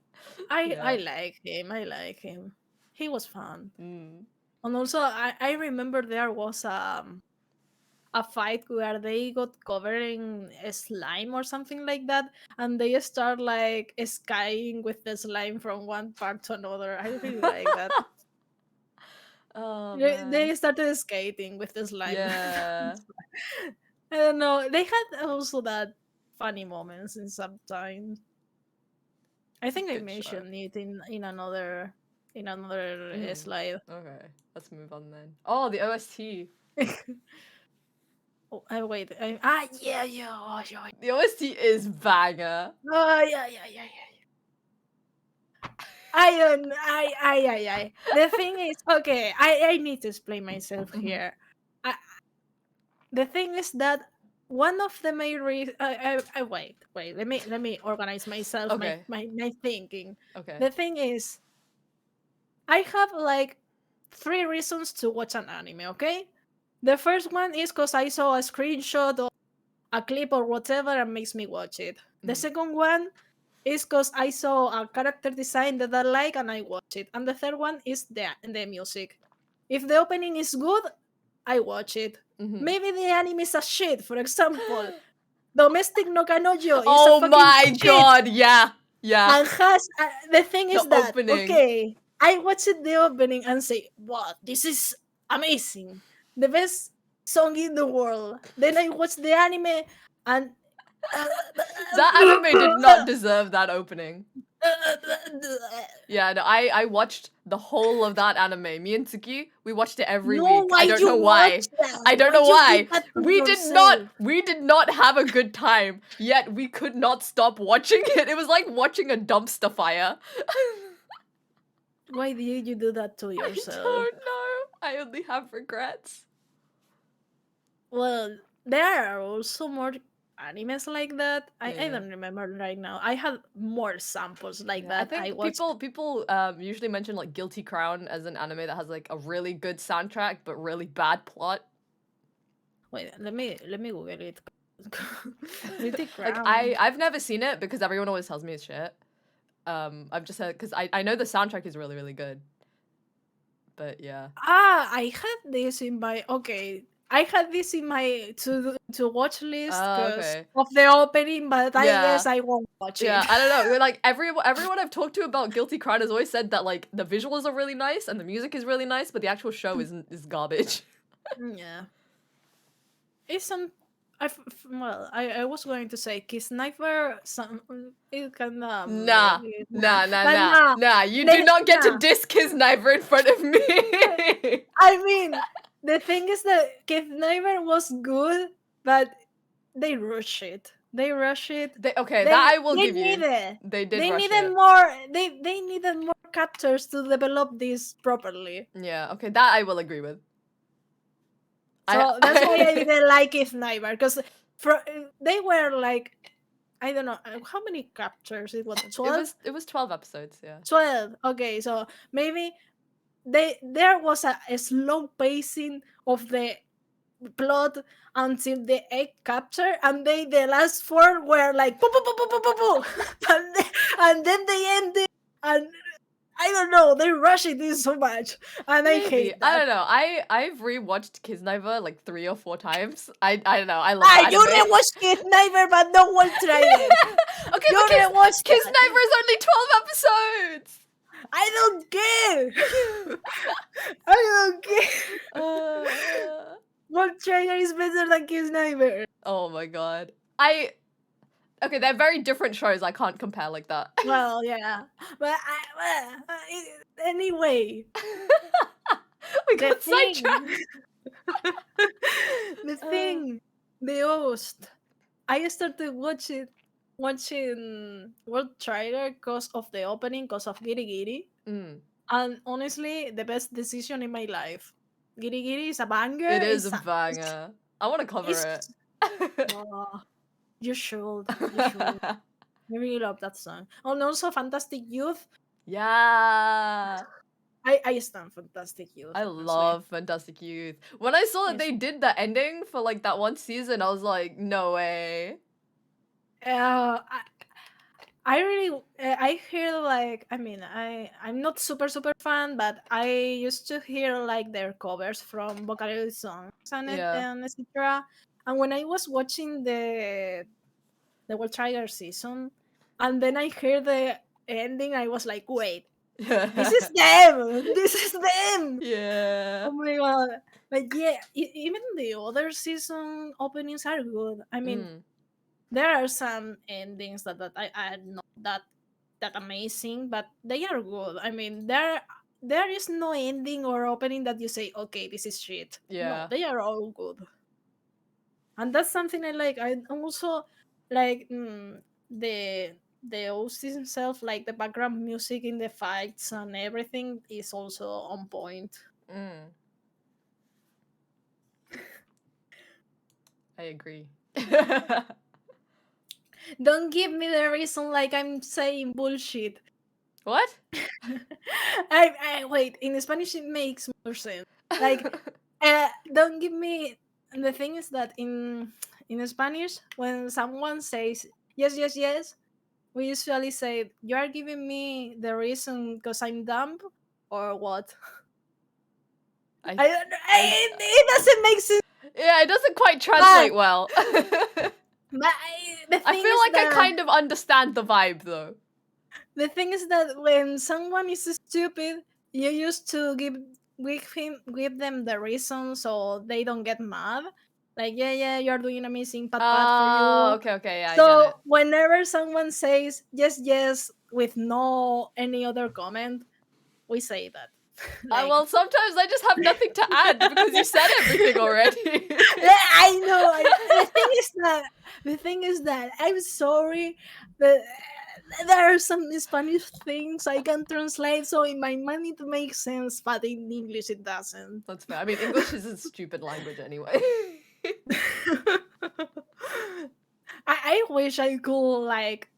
I Yeah. like him. I like him. He was fun. Mm. And also, I remember there was a fight where they got covered in slime or something like that, and they start like skying with the slime from one part to another. I really like that. Oh They man. started skating with the slime. Yeah. I don't know. They had also that funny moments in sometimes. I think I Good show. mentioned it in another Mm. slide. Okay, let's move on then. Oh, the OST. Oh, wait. Yeah, yeah, oh, yeah. The OST is banger. Oh, yeah, yeah, yeah, yeah. I don't. I. The thing is, okay. I need to explain myself here. I, the thing is that one of the main reasons. Wait. Let me organize myself. My Okay. my my thinking. Okay. The thing is, I have like 3 reasons to watch an anime. Okay. The first one is because I saw a screenshot or a clip or whatever and makes me watch it. The second one is because I saw a character design that I like and I watch it. And the third one is the music. If the opening is good, I watch it. Maybe the anime is a shit. For example, Domestic no Kanojo is a Oh fucking my shit. god, yeah. Yeah. And the thing The is that, opening. okay, I watched the opening and say, wow, this is amazing. The best song in the world. Then I watch the anime and That anime did not deserve that opening. Yeah, no, I watched the whole of that anime. Me and Tsuki, we watched it every No, week. I why don't you know watch why. that? I don't Why know you do why. that to We yourself? did not have a good time. Yet we could not stop watching it. It was like watching a dumpster fire. Why did you do that to I yourself? don't know. I only have regrets. Well, there are also more animes like that. I Yeah. don't remember right now. I had more samples like Yeah, I that. I think watched. people usually mention like Guilty Crown as an anime that has like a really good soundtrack but really bad plot. Wait, let me Google it. Guilty Like Crown. I've never seen it because everyone always tells me it's shit. I've just heard because I know the soundtrack is really really good. But yeah. I had this in my I had this in my to watch list because Okay. of the opening, but I Yeah. guess I won't watch Yeah, it. I don't know. Like everyone I've talked to about Guilty Crown has always said that like the visuals are really nice and the music is really nice, but the actual show is garbage. Yeah. It's some. I was going to say Kiss Sniper. Some it can Nah. but nah, Nah. You do not get to nah. disc his knifer in front of me. I mean, the thing is that Kiss Sniper was good, but they rush it. They rush it. Okay, They that I will they give you. needed. They did They rush needed it. more. They needed more captures to develop this properly. Yeah, okay, that I will agree with. So that's why I didn't like it Sniper because they were like I don't know how many captures it was 12. It was 12 episodes, yeah. 12. Okay, so maybe there was a slow pacing of the plot until the egg capture, and the last four were like poo, poo, poo, poo, poo, poo, poo. And then they ended, and I don't know, they rush it in so much, and I Maybe. hate that. I don't know. I've rewatched Kisniver like 3 or 4 times. I don't know. I love the You anime. rewatched Kid Never, but no one tried it. Okay, You but rewatched that. Kisniver is only 12 episodes. I don't care. I don't care. What trailer is better than Kiss Never? Oh my god. Okay, they're very different shows. I can't compare like that. Well, yeah, but anyway, We the got thing, sidetracked. the thing, the host. I started watching World Trailer because of the opening, because of Giri Giri, and honestly, the best decision in my life. Giri Giri is a banger. It is a banger. I want to cover it. Oh, you should. You should. I really love that song. And also Fantastic Youth. Yeah. I stand Fantastic Youth. I honestly. love Fantastic Youth. When I saw that they did the ending for like that one season, I was like, no way. I hear like, I mean, I'm not super fan, but I used to hear like their covers from vocaloid songs Yeah. and etc. And when I was watching the World Trigger season, and then I heard the ending, I was like, wait, this is them! This is them! Yeah. Oh my god! But yeah, even the other season openings are good. I mean, Mm. there are some endings that I are not that amazing, but they are good. I mean, there is no ending or opening that you say, okay, this is shit. No, Yeah. they are all good, and that's something I like. I also like the OC himself, like the background music in the fights and everything is also on point. Mm. I agree. Don't give me the reason like I'm saying bullshit. What? I wait. In Spanish, it makes more sense. Like, don't give me. And the thing is that in Spanish, when someone says yes, yes, yes, we usually say you are giving me the reason because I'm dumb or what. I I don't know. I It doesn't make sense. Yeah, it doesn't quite But, translate well. but the I thing feel is like I that kind of understand the vibe though. the thing is that when someone is stupid, you used to give them the reason so they don't get mad. Like, yeah, yeah, you're doing amazing, pat for Oh, you. okay, okay, yeah, I get So it. whenever someone says yes, yes, with no any other comment, we say that. Like, Well, sometimes I just have nothing to add because you said everything already. yeah, I know. The thing is that I'm sorry, but there are some Spanish things I can translate, so in my mind it makes sense, but in English it doesn't. That's fair. I mean, English is a stupid language anyway. I wish I could like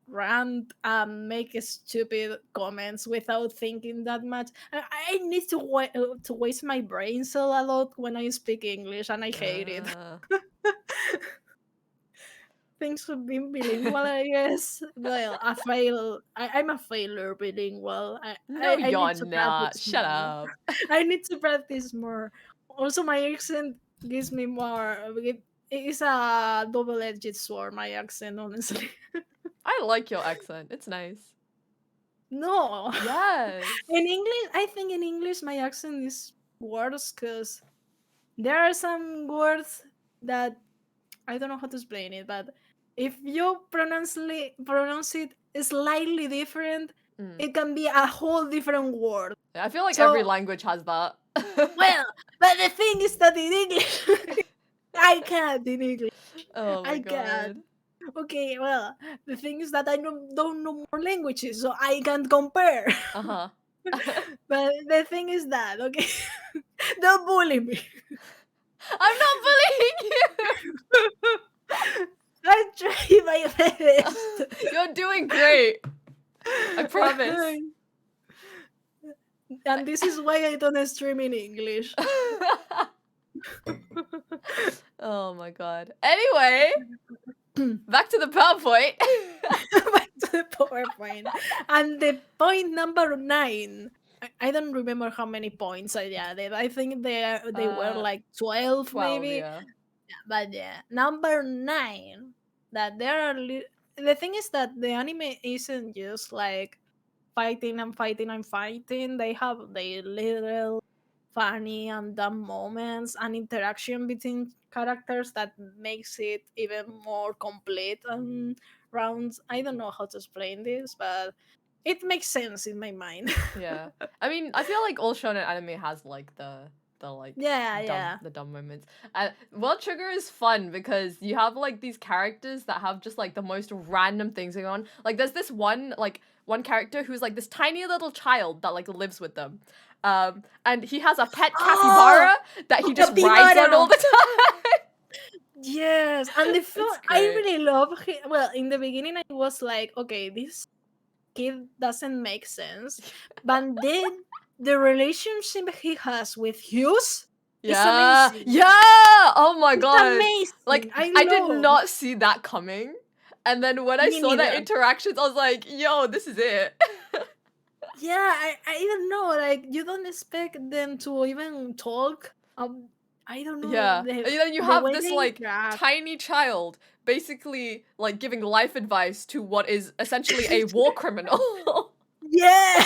rant and make stupid comments without thinking that much. I need to waste my brain cell a lot when I speak English, and I hate it. Uh, Thanks for being bilingual, I guess. Well, I'm a failure bilingual. no, I you're need to not. practice Shut more. up. I need to practice more. Also, my accent gives me more. It is a double-edged sword. My accent, honestly. I like your accent. It's nice. No, Yes. in English, I think in English my accent is worse because there are some words that I don't know how to explain it, but if you pronounce it slightly different, Mm. it can be a whole different word. I feel like every So, language has that. well, but the thing is that in English, I can't in English. Oh my I can't. god. Okay, well, the thing is that I don't know more languages, so I can't compare. Uh-huh. But the thing is that, okay, don't bully me. I'm not bullying I try my best. you. You're doing great. I promise. And this is why I don't stream in English. Oh my god. Anyway, back to the PowerPoint. Back to the PowerPoint. And the point number 9. I don't remember how many points I added. I think they were like 12 12, maybe. yeah. But yeah, number 9. That there are the thing is that the anime isn't just like fighting and fighting and fighting. They have their little funny and dumb moments and interaction between characters that makes it even more complete and rounds. I don't know how to explain this, but it makes sense in my mind. Yeah. I mean, I feel like all shonen anime has like the like Yeah, yeah. the dumb moments. World Trigger is fun because you have like these characters that have just like the most random things going on. Like there's this one character who's like this tiny little child that like lives with them. And he has a pet capybara that he just rides on all the time. Yes, and It's I great. really love him. Well, in the beginning, I was like, okay, this kid doesn't make sense, but then the relationship he has with Hughes is amazing. Yeah. Oh my It's god. Like amazing. I I did love. not see that coming. And then when I Me saw their neither. interactions, I was like, yo, this is it. Yeah, I don't know. Like, you don't expect them to even talk. I don't know. Yeah. And then you The have way this, they like, interact. tiny child basically, like, giving life advice to what is essentially a war criminal. Yeah.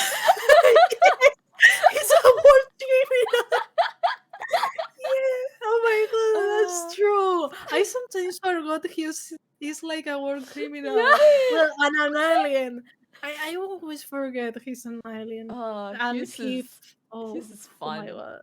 He's a war criminal. Yeah. Oh my god, that's true. I sometimes forgot he's like a war criminal. Yeah. Well, and an alien. I always forget he's an alien. Oh, And his is oh my fun. god.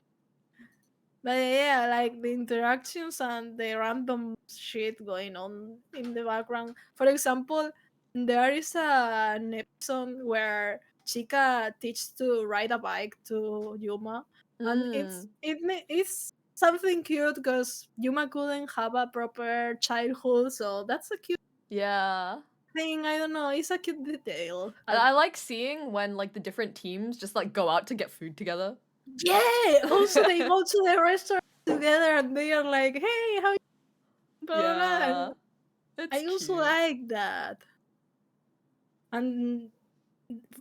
But yeah, like the interactions and the random shit going on in the background. For example, there is an episode where Chica teaches to ride a bike to Yuma, and Mm. it's something cute because Yuma couldn't have a proper childhood, so that's a cute Yeah. thing. I don't know, it's a cute detail. And And I like seeing when, like, the different teams just, like, go out to get food together. yeah, also they go to the restaurant together and they are like, "Hey, how you?" Blah, blah, blah. Yeah. And It's I also cute. like that. And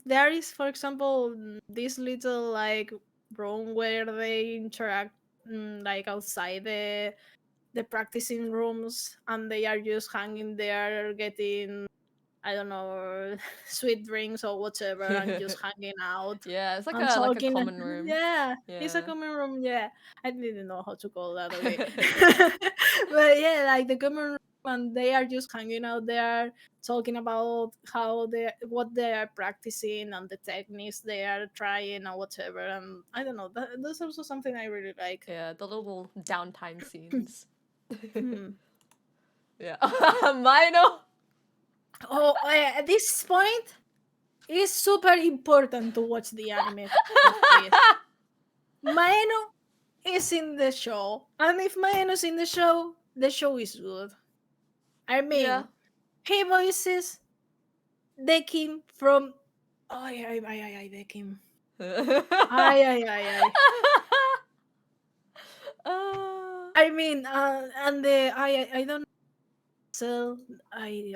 there is, for example, this little like room where they interact, like outside the practicing rooms, and they are just hanging there getting, I don't know, sweet drinks or whatever, and just hanging out Yeah, it's like and a talking. common room. Yeah, it's a Yeah. common room. Yeah, I didn't know how to call that. Okay, but yeah, like the common room, and they are just hanging out there, talking about how they what they are practicing and the techniques they are trying or whatever. And I don't know. That's also something I really like. Yeah, the little downtime scenes. Hmm. Yeah. Mino. Oh, at this point, it's super important to watch the anime of this. Maeno is in the show, and if Maeno's in the show is good. I Yeah. mean, he voices Dekim from. Dekim. Ay. Uh, I mean, and the I don't so ay.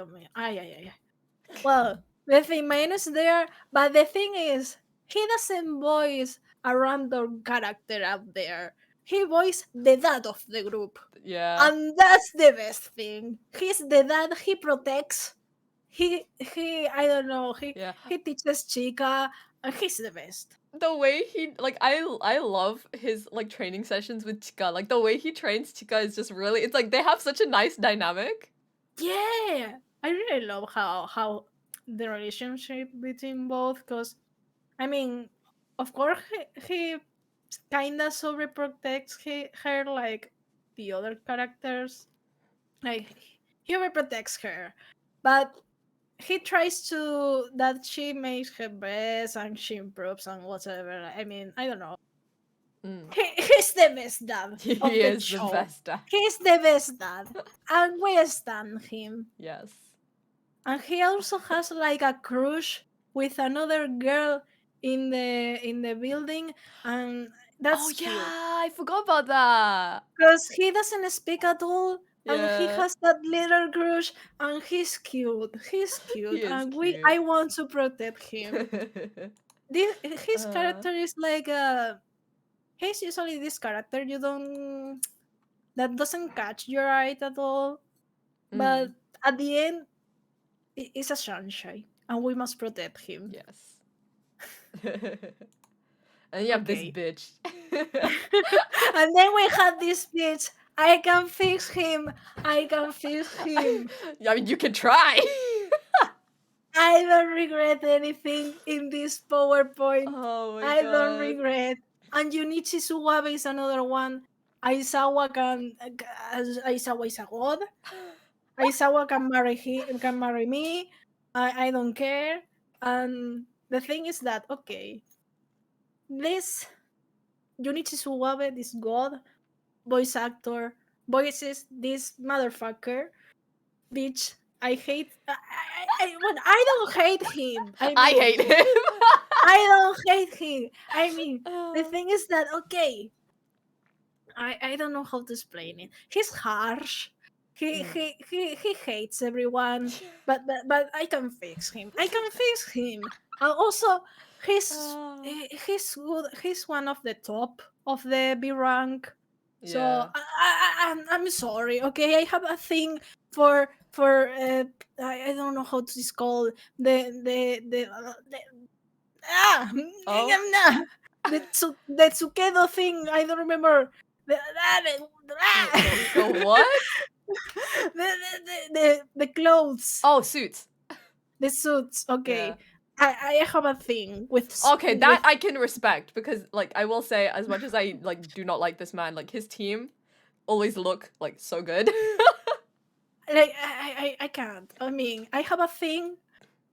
Well, the thing Maeno's there, but the thing is, he doesn't voice a random character out there. He voiced the dad of the group. yeah. And that's the best thing. He's the dad, he protects. He I don't know, Yeah. he teaches Chica, and he's the best. The way he like I love his like training sessions with Chika. Like the way he trains Chika is just really it's like they have such a nice dynamic. Yeah. I really love how the relationship between both, because I mean, of course he kinda overprotects her like the other characters. Like he overprotects her. But he tries to that she makes her best and she improves and whatever. I mean, I don't know. Mm. He's the best dad He of the is the show. best dad. He's the best dad, and we stand him. Yes. And he also has like a crush with another girl in the building, and Oh that's yeah, cute I forgot about that. because he doesn't speak at all. And he Yeah. has that little crush, and he's cute. He's He cute, is and cute. I want to protect him. His uh, character is like he's usually this character you don't that doesn't catch your eye at all, but mm, at the end it's a sunshine and we must protect him. yes. And you have this Okay. bitch. And then we had this bitch. I can fix him. I can fix him. I mean, you can try. I don't regret anything in this PowerPoint. Oh my I don't god. regret. And Junichi Suwabe is another one. Aizawa Aizawa is a god. Aizawa can marry me. I don't care. And the thing is that okay, this Junichi Suwabe, this god voice actor, voices this motherfucker bitch. I hate. Well, I don't hate him. I I mean, hate him. I don't hate him. I mean, the Uh, thing is that okay. I don't know how to explain it. He's harsh. He hates everyone, but I can fix him. I can fix him. And also, he's good. He's one of the top of the B rank. So Yeah. I'm sorry. Okay, I have a thing for I don't know how to call the Oh. the Tsukedo thing. I don't remember The what? the clothes, Oh, suits. the suits. Okay, Yeah. I have a thing with Okay, that I can respect because like I will say as much as I like do not like this man, like his team always look like so good. like I can't. I mean, I have a thing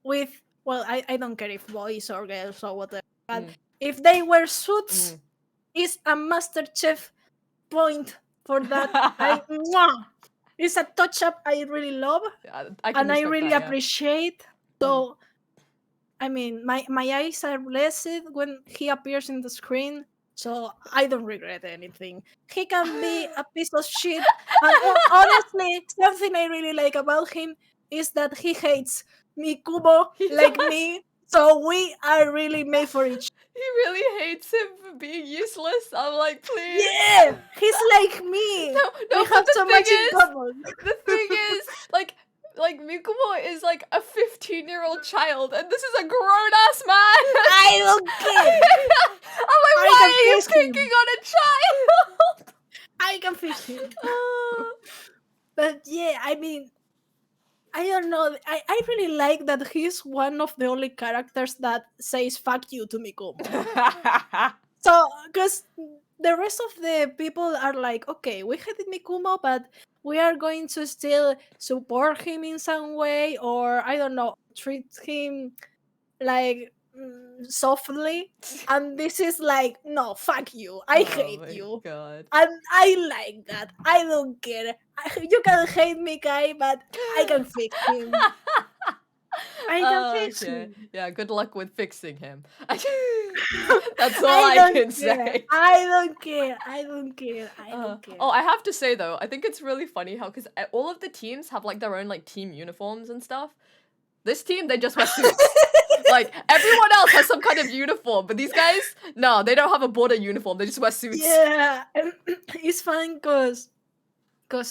with, well, I don't care if boys or girls or whatever, but Mm. if they wear suits, is a master chef point for that. It's a touch up I really love Yeah, I can and I respect really that, yeah. appreciate. So I mean, my eyes are blessed when he appears in the screen, so I don't regret anything. He can be a piece of shit, and honestly, something I really like about him is that he hates Mikumo He like does. me, so we are really made for each. He really hates him for being useless. I'm like, please. Yeah, he's like me. No, We but have so much in common. the thing is, like Mikumo is like a 15-year-old child, and this is a grown-ass man. I don't care. I'm like, I why can are you fix picking him. on a child? I can fix him. But yeah, I mean, I don't know. I really like that he's one of the only characters that says fuck you to Mikumo. So, because the rest of the people are like, okay, we hated Mikumo, but we are going to still support him in some way, or I don't know, treat him like softly. And this is like, no, fuck you. I hate my you. god. And I like that. I don't care. You can hate me, guy, but I can fix him. I can fix Okay. him. Yeah, good luck with fixing him. That's all I don't can care. say. I don't care. I don't care. I don't care. Oh, I have to say though, I think it's really funny how because all of the teams have like their own like team uniforms and stuff. This team, they just wear suits. Like everyone else has some kind of uniform, but these guys, no, they don't have a border uniform. They just wear suits. Yeah, it's fun because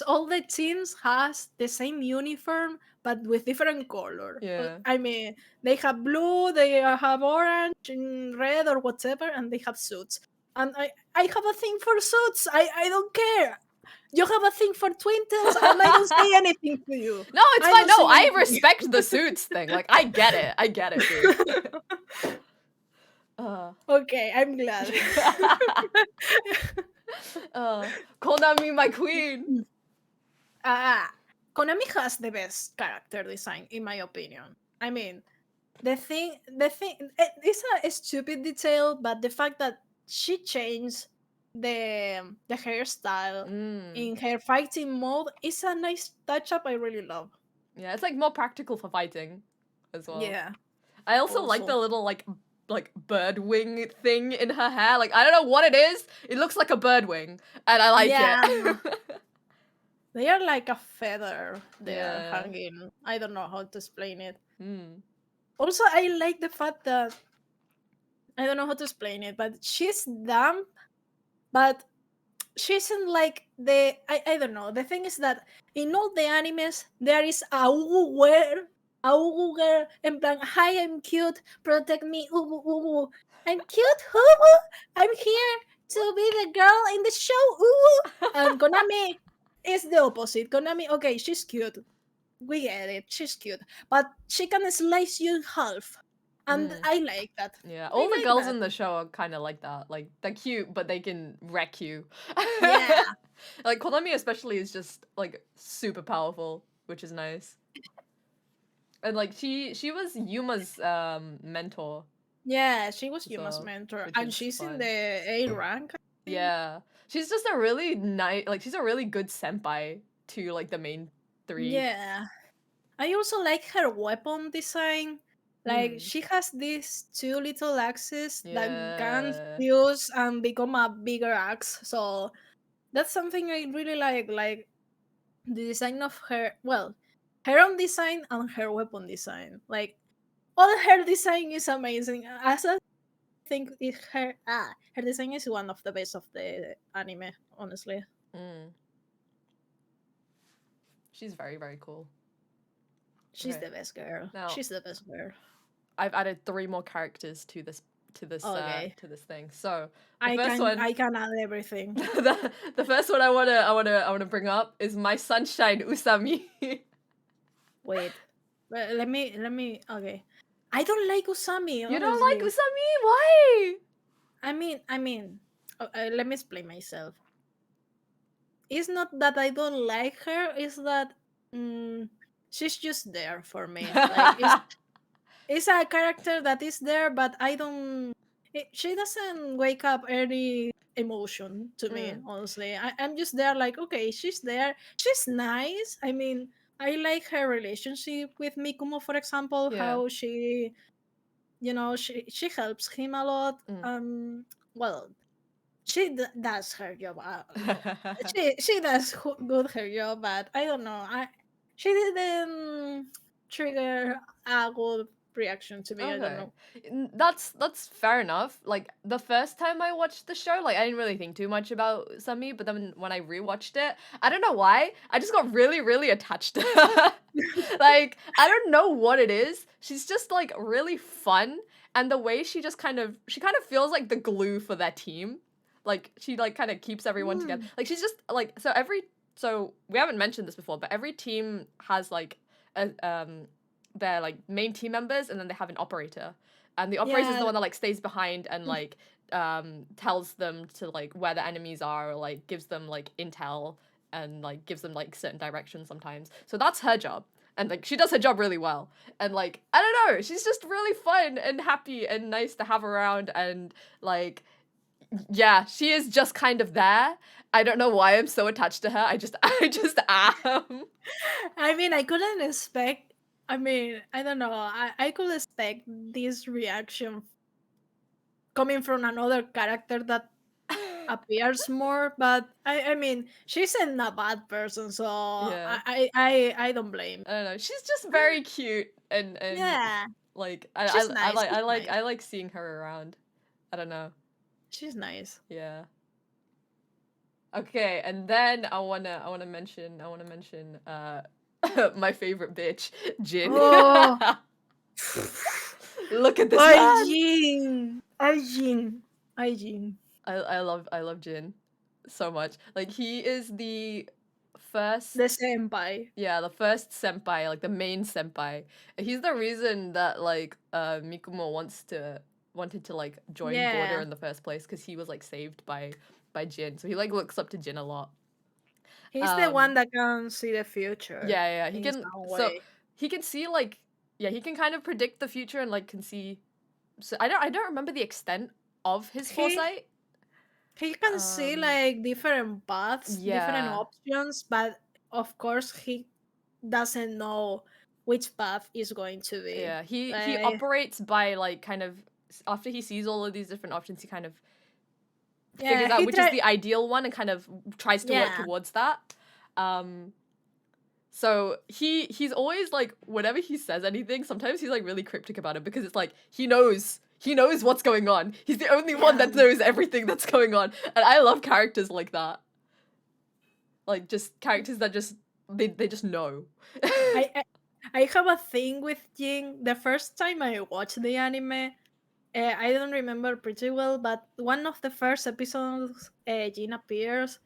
all the teams has the same uniform but with different color. Yeah. I mean, they have blue, they have orange, and red or whatever, and they have suits. And I have a thing for suits. I don't care. You have a thing for twin tails, and I don't say anything to you. No, it's I fine. don't No, say I anything. respect the suits thing. Like I get it. I get it, dude. Okay, I'm glad. Konami, my queen. Konami has the best character design, in my opinion. I mean, it's a stupid detail, but the fact that she changed the hairstyle in her fighting mode is a nice touch up I really love. Yeah, it's like more practical for fighting as well. Yeah. I also like the little like bird wing thing in her hair. Like I don't know what it is. It looks like a bird wing, and I like it. They are like a feather. They are Yeah. hanging. I don't know how to explain it. Mm. Also, I like the fact that I don't know how to explain it, but she's dumb, but she isn't like I don't know. The thing is that in all the animes there is a uwu girl en plan, hi, I'm cute, protect me, uwu uwu. I'm cute, uwu. I'm here to be the girl in the show, uwu. And Konami is the opposite. Konami, okay, she's cute. We get it, she's cute. But she can slice you in half. And I like that. Yeah, I all the like girls that. in the show are kind of like that. Like they're cute, but they can wreck you. Yeah. Like Konami especially is just like super powerful, which is nice. And like she was Yuma's mentor. Yeah, she was So, Yuma's mentor, which and is she's in fun. the A rank. I think. Yeah, she's just a really nice, like she's a really good senpai to like the main three. Yeah, I also like her weapon design. Like she has these two little axes that can Yeah. fuse and become a bigger axe. So that's something I really like. Like the design of her, well, her own design and her weapon design. Like, all her design is amazing. As I think her design is one of the best of the anime, honestly. Mm. She's very, very cool. She's Okay. the best girl. Now, She's the best girl. I've added 3 more characters to this Okay. to this thing. So the first one, I can add everything. the first one I wanna bring up is my sunshine Usami. Wait. Let me okay. I don't like Usami, You don't like honestly. Usami? Why? Let me explain myself. It's not that I don't like her, it's that she's just there for me. Like, it's a character that is there, but I don't. She doesn't wake up any emotion to me, Mm, honestly. I'm just there, like, okay, she's there. She's nice. I mean, I like her relationship with Mikumo, for example, yeah. how she helps him a lot. Mm. Well, does her job. She does good her job, but I don't know. She didn't trigger a good reaction to me. I don't Okay. know. That's fair enough. Like the first time I watched the show, like I didn't really think too much about Sumi, but then when I rewatched it, I don't know why, I just got really, really attached to her. Like, I don't know what it is. She's just like really fun, and the way she kind of feels like the glue for their team. Like she like kind of keeps everyone together. Mm. Like she's just like so we haven't mentioned this before, but every team has like a their like main team members, and then they have an operator, and the operator is the Yeah. one that like stays behind and like tells them to like where the enemies are, or like gives them like intel and like gives them like certain directions sometimes. So that's her job, and like she does her job really well, and like I don't know, she's just really fun and happy and nice to have around, and like yeah, she is just kind of there. I don't know why I'm so attached to her. I just am. I mean, I couldn't expect. I mean, I don't know. I could expect this reaction coming from another character that appears more, but I mean, she's not a bad person, so Yeah. I don't blame. I don't know. She's just very cute, and Yeah, like she's nice. She's nice. I like seeing her around. I don't know. She's nice. Yeah. Okay, and then I wanna mention my favorite bitch, Jin. Oh, Look at this man. Jin, Jin. I love Jin so much. Like he is the first The senpai. yeah, the first senpai, like the main senpai. He's the reason that like Mikumo wanted to like join Border Yeah, in the first place, because he was like saved by Jin. So he like looks up to Jin a lot. he's the one Um that can see the future yeah, he in can some so way. he can see like yeah, he can kind of predict the future and like can see, so I don't remember the extent of his He foresight. he can see Um like different paths, different yeah. options, but of course he doesn't know which path is going to be. Yeah, he Like, operates by like kind of after he sees all of these different options, he kind of figures yeah, out he which is tried. the ideal one and kind of tries to work Yeah, towards that. Um, so he's always like whenever he says anything, sometimes he's like really cryptic about it, because it's like he knows what's going on. He's the only one yeah. that knows everything that's going on, and I love characters like that. Like just characters that just they just know. I, I I have a thing with Jing. The first time I watched the anime, I don't remember pretty well, but one of the first episodes, Jin appears.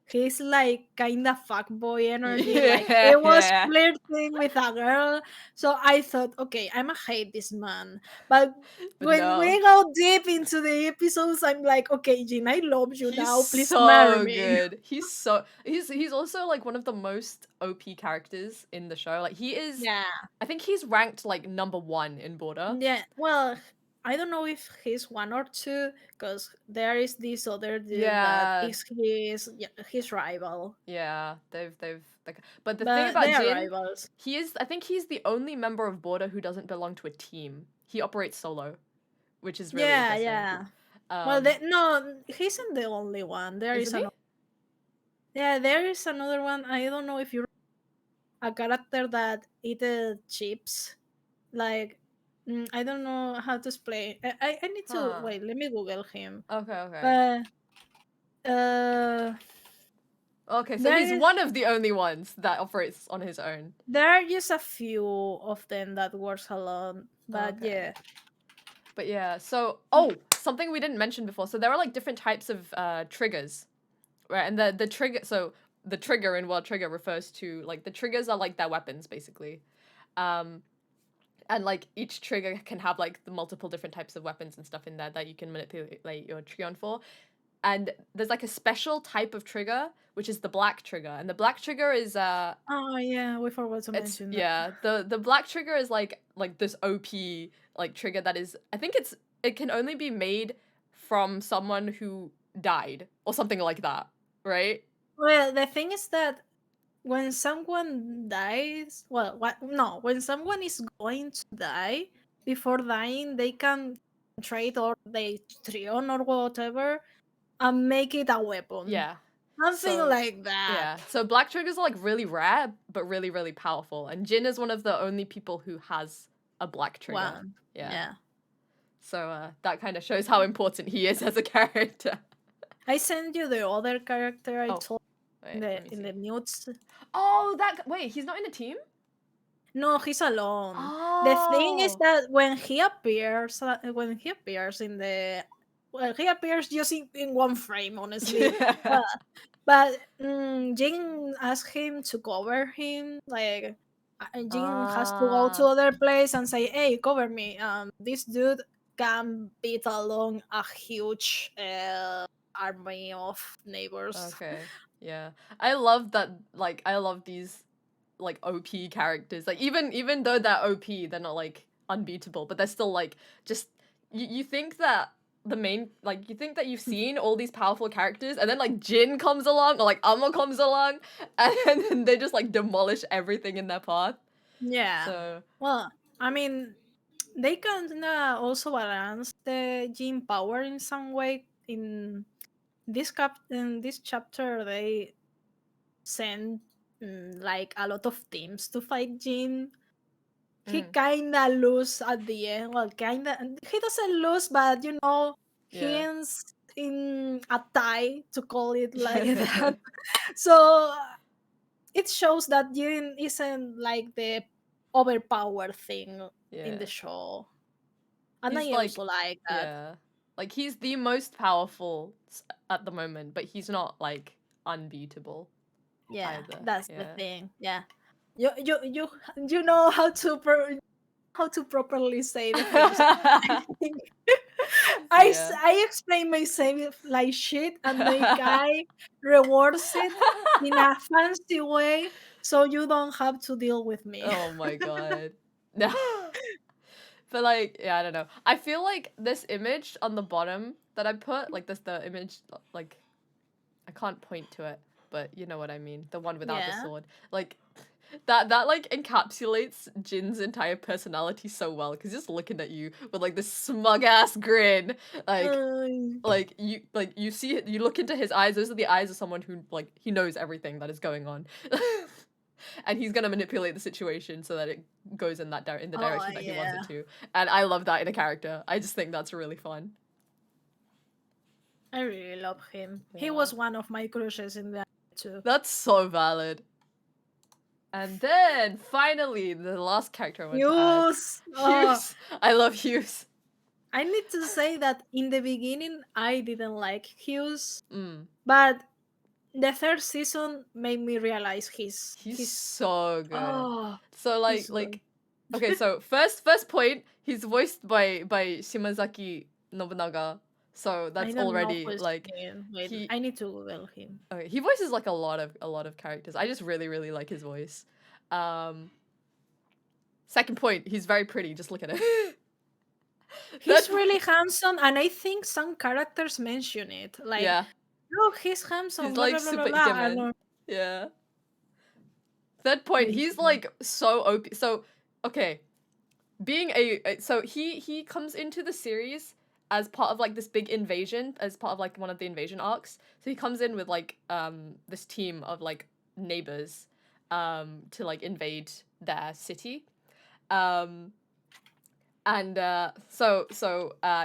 He's like kind of fuckboy energy, like he was Yeah, flirting with a girl. So I thought, okay, I'ma hate this man. But but when no. we go deep into the episodes, I'm like, okay, Jin, I love you He's now. Please marry so me. good. He's also like one of the most OP characters in the show. Like he is, Yeah. I think he's ranked like number 1 in Border. Yeah, well, I don't know if he's one or two, because there is this other dude that Yeah, is his rival, yeah. Like, but the thing but about they are Jin, rivals. he is. I think he's the only member of Border who doesn't belong to a team. He operates solo, which is really Yeah, interesting. yeah. Well, Um, no, he isn't the only one. There is isn't he? another. Yeah, there is another one. I don't know if you a character that eat chips. Like, I don't know how to explain. I need to Huh. wait. Let me Google him. Okay, okay. But uh, Okay, so there he's is one of the only ones that operates on his own. there are just a few of them that works alone. But Okay. yeah, But yeah, so something we didn't mention before. So there are like different types of triggers, right? And the trigger, so the trigger in World Trigger refers to like the triggers are like their weapons basically. Um and like each trigger can have like the multiple different types of weapons and stuff in there that you can manipulate like, your Trion for. And there's like a special type of trigger which is the black trigger. And the black trigger is oh yeah, we forgot to it's mention that. yeah, the black trigger is like this OP like trigger that is I think it can only be made from someone who died or something like that, right? Well, the thing is that when someone dies, well, what? No, when someone is going to die, before dying, they can trade or they trion or whatever and make it a weapon. Yeah. Something So like that. yeah. So black triggers are like really rare but really really powerful. And Jin is one of the only people who has a black trigger. One. Yeah. Yeah. So that kind of shows how important he is as a character. I sent you the other character I Oh, told wait, let me in see. the mutes. Oh, wait, he's not in a team? No, he's alone. The thing is Oh. that when he appears in the, well, he appears just in one frame, honestly. Yeah. Well, but Jin asked him to cover him. Like, Jin has to go to Ah, other place and say, "Hey, cover me." This dude can beat along a huge army of neighbors. okay. Yeah. I love that like I love these like OP characters. Like even though they're OP, they're not like unbeatable, but they're still like just you think that the main like you think that you've seen all these powerful characters and then like Jin comes along or like Amo comes along and then they just like demolish everything in their path. Yeah. So Well, I mean, they can also balance the Jin power in some way. In this chapter, they send like a lot of teams to fight Jin. He mm, kinda lose at the end. Well, kinda. He doesn't lose, but he yeah. ends in a tie, to call it like that. So it shows that Jin isn't like the overpowered thing in the Yeah. show. And He's I also like, like that. yeah. Like he's the most powerful at the moment, but he's not like unbeatable Yeah, either. that's the Yeah. thing. Yeah. You know how to properly say the things. I think Yeah. I explain myself like shit, and the guy rewards it in a fancy way, so you don't have to deal with me. Oh my god. No. But like, yeah, I don't know. I feel like this image on the bottom that I put, like this the image like I can't point to it, but you know what I mean. The one without the Yeah. sword. Like that like encapsulates Jin's entire personality so well because just looking at you with like this smug ass grin, like Um, you see you look into his eyes. Those are the eyes of someone who like he knows everything that is going on, and he's gonna manipulate the situation so that it goes in in the oh direction that he wants it yeah. to. And I love that in a character. I just think that's really fun. I really love him. He Yeah, was one of my crushes in the anime too. that's so valid. And then finally, the last character I want to add, Hughes. Oh, Hughes. I love Hughes. I need to say that in the beginning I didn't like Hughes, Mm. but the third season made me realize He's he's so good. oh So he's like good. okay, so first point, he's voiced by Shimazaki Nobunaga. So I that's don't know already who's like him. Wait, he I need to Google him. okay, he voices like a lot of characters. I just really really like his voice. Um Second point, he's very pretty. Just look at him. He's Third really point, handsome, and I think some characters mention it. Like, yeah, look, he's handsome, he's blah like blah blah blah super blah. ikemen. Yeah. Third point, Wait, he's like so OP. So okay, being so he comes into the series as part of like this big invasion, as part of like one of the invasion arcs. So he comes in with like this team of like neighbors, to like invade their city. And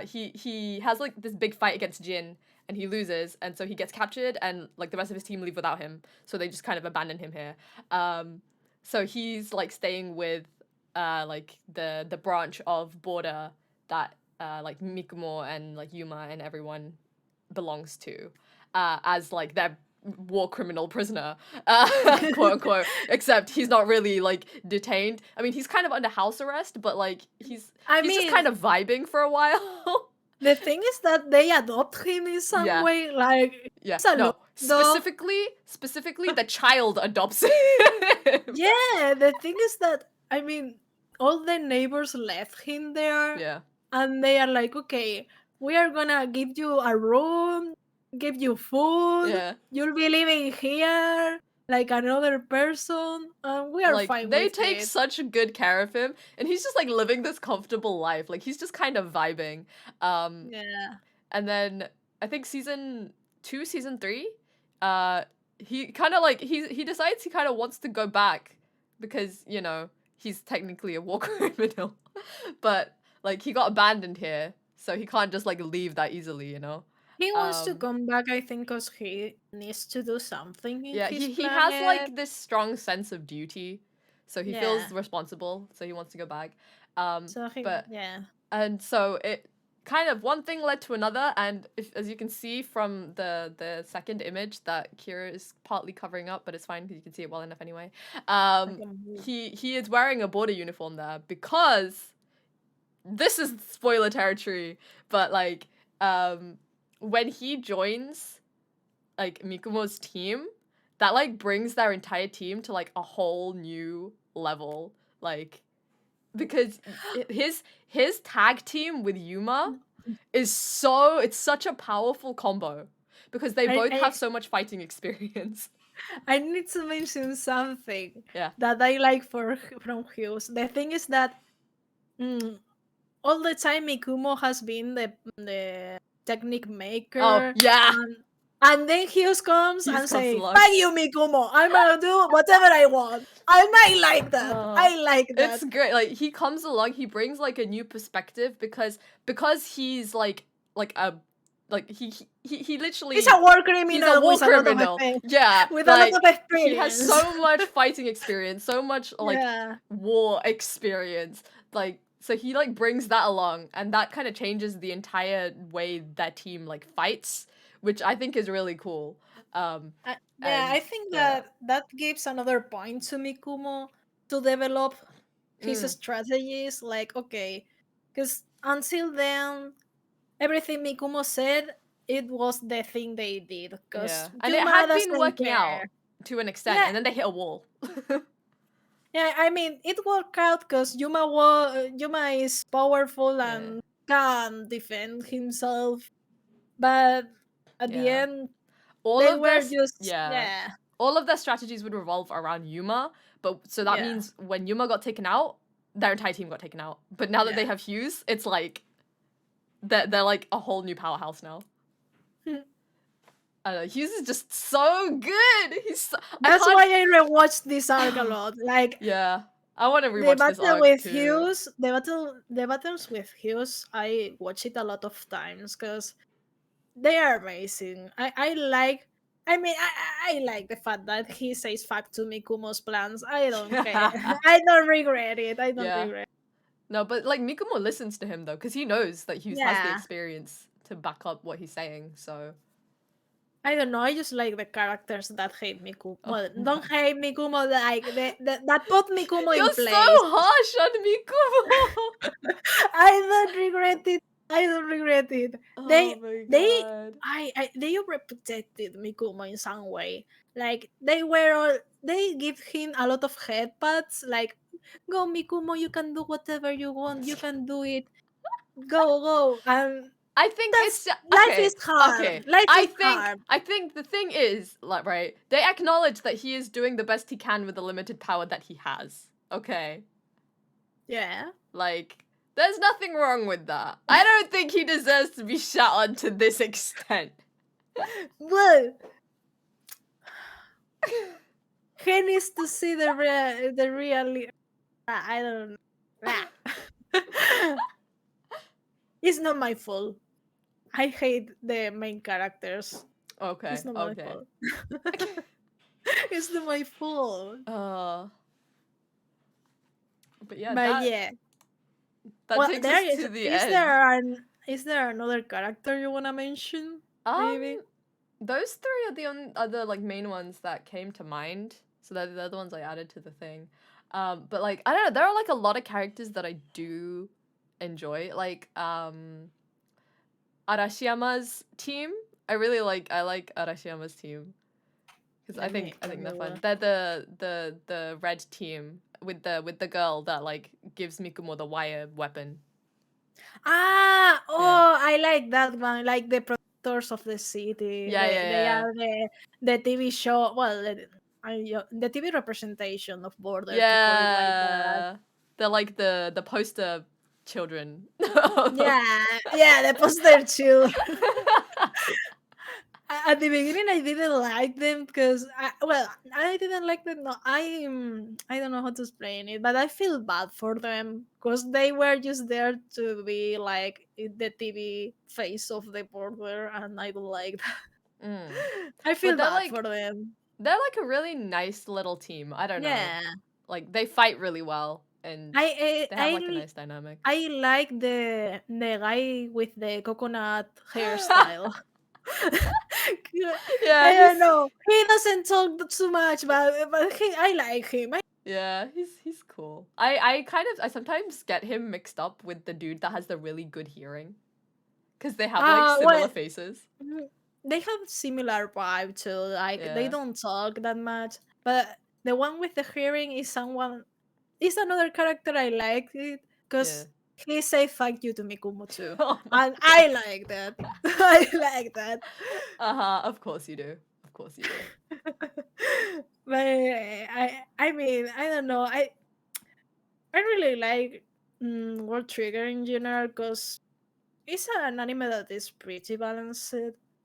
he has like this big fight against Jin, and he loses, and so he gets captured, and like the rest of his team leave without him, so they just kind of abandon him here. So he's like staying with like the branch of border that like Mikumo and like Yuma and everyone belongs to, as like their war criminal prisoner, quote unquote, except he's not really like detained. I mean, he's kind of under house arrest, but like he's just kind of vibing for a while. The thing is that they adopt him in some way, like no, specifically the child adopts him. Yeah, the thing is that, I mean, all the neighbors left him there. Yeah. And they are like, okay, we are gonna give you a room, give you food, Yeah. you'll be living here like another person, and we are like, fine they with take it. such good care of him, and he's just like living this comfortable life. Like, he's just kind of vibing. Yeah. And then I think season 2, season 3, he kind of like he decides he kind of wants to go back because, you know, he's technically a war criminal. But like, he got abandoned here, so he can't just like leave that easily, you know. He wants to come back, I think, because he needs to do something in his he planet. has like this strong sense of duty, so he feels responsible, so he wants to go back. And so it kind of, one thing led to another, and as you can see from the second image that Kira is partly covering up, but it's fine because you can see it well enough anyway. He is wearing a border uniform there because this is spoiler territory, but like when he joins like Mikumo's team, that like brings their entire team to like a whole new level, like, because his tag team with Yuma is it's such a powerful combo because they both have so much fighting experience. I need to mention something that I like from Hughes. The thing is that all the time Mikumo has been the technique maker. Oh, yeah. And then Hughes comes and says, fuck you, Mikumo. I'm gonna do whatever I want. I might like that. I like that. It's great. Like, he comes along, he brings like a new perspective because he's like he literally, he's a war criminal. He's a war criminal. Yeah. With like, a lot of experience. He has so much fighting experience, so much like war experience. Like, so he like brings that along, and that kind of changes the entire way that team like fights, which I think is really cool. I think that gives another point to Mikumo to develop his strategies. Like, okay, because until then, everything Mikumo said, it was the thing they did. And it had been working out to an extent, and then they hit a wall. Yeah, I mean, it worked out because Yuma is powerful and can defend himself, but at the end, all of their strategies would revolve around Yuma, but so that means when Yuma got taken out, their entire team got taken out. But now that they have Hughes, it's like they're like a whole new powerhouse now. I don't know, Hughes is just so good. That's why I rewatched this arc a lot. Like, I want to rewatch this arc with too. Hughes, the battles with Hughes, I watch it a lot of times because they are amazing. I like the fact that he says fuck to Mikumo's plans. I don't care. I don't regret it. I don't regret it. No, but like Mikumo listens to him though, because he knows that Hughes has the experience to back up what he's saying, so. I don't know, I just like the characters that hate Mikumo. Well, don't hate Mikumo, like that put Mikumo in place. You're so harsh on Mikumo! I don't regret it. Oh my God. They overprotected Mikumo in some way. Like, they give him a lot of headpats, like, go Mikumo, you can do whatever you want, you can do it. Go. And I think it's life is hard. Okay. Hard. I think the thing is, like, right, they acknowledge that he is doing the best he can with the limited power that he has. Okay. Yeah. Like, there's nothing wrong with that. I don't think he deserves to be shot on to this extent. Well, he needs to see the real. I don't know. It's not my fault. I hate the main characters. Okay, It's not my okay. fault. It's not my fault. Uh, but yeah, But that yeah. that Well, takes there us is. to the end. Is there another character you wanna mention? Maybe. Um, those three are the other like main ones that came to mind. So they're the ones I added to the thing. But like I don't know, there are like a lot of characters that I do enjoy. Like Arashiyama's team. I like Arashiyama's team because I Let think me they're fun. look. They're the red team with the girl that like gives Mikumo the wire weapon. Ah, Yeah. oh, I like that one. Like the protectors of the city. Yeah, yeah, They yeah. are the TV show. Well, the TV representation of border, to call it like that. Yeah. They're like the poster children. Yeah, yeah, the poster too. At the beginning, I didn't like them because, I didn't like them. No, I don't know how to explain it, but I feel bad for them because they were just there to be like the TV face of the border, and I don't like that. Mm. I But feel bad for them. they're like a really nice little team. I don't know. Yeah, Like they fight really well and I they I have like a I, nice dynamic. I like the guy with the coconut hairstyle. Yeah, I he's don't know. He doesn't talk too much, but I like him. yeah, he's cool. I sometimes get him mixed up with the dude that has the really good hearing cuz they have like Well, similar faces. they have similar vibe too. Like they Yeah. don't talk that much, but the one with the hearing is another character I like it Yeah. because he say "fuck you" to Mikumo too, Oh my and god. I like that. I like that. Uh-huh, of course you do. Of course you do. But I mean, I don't know. I really like World Trigger in general because it's an anime that is pretty balanced.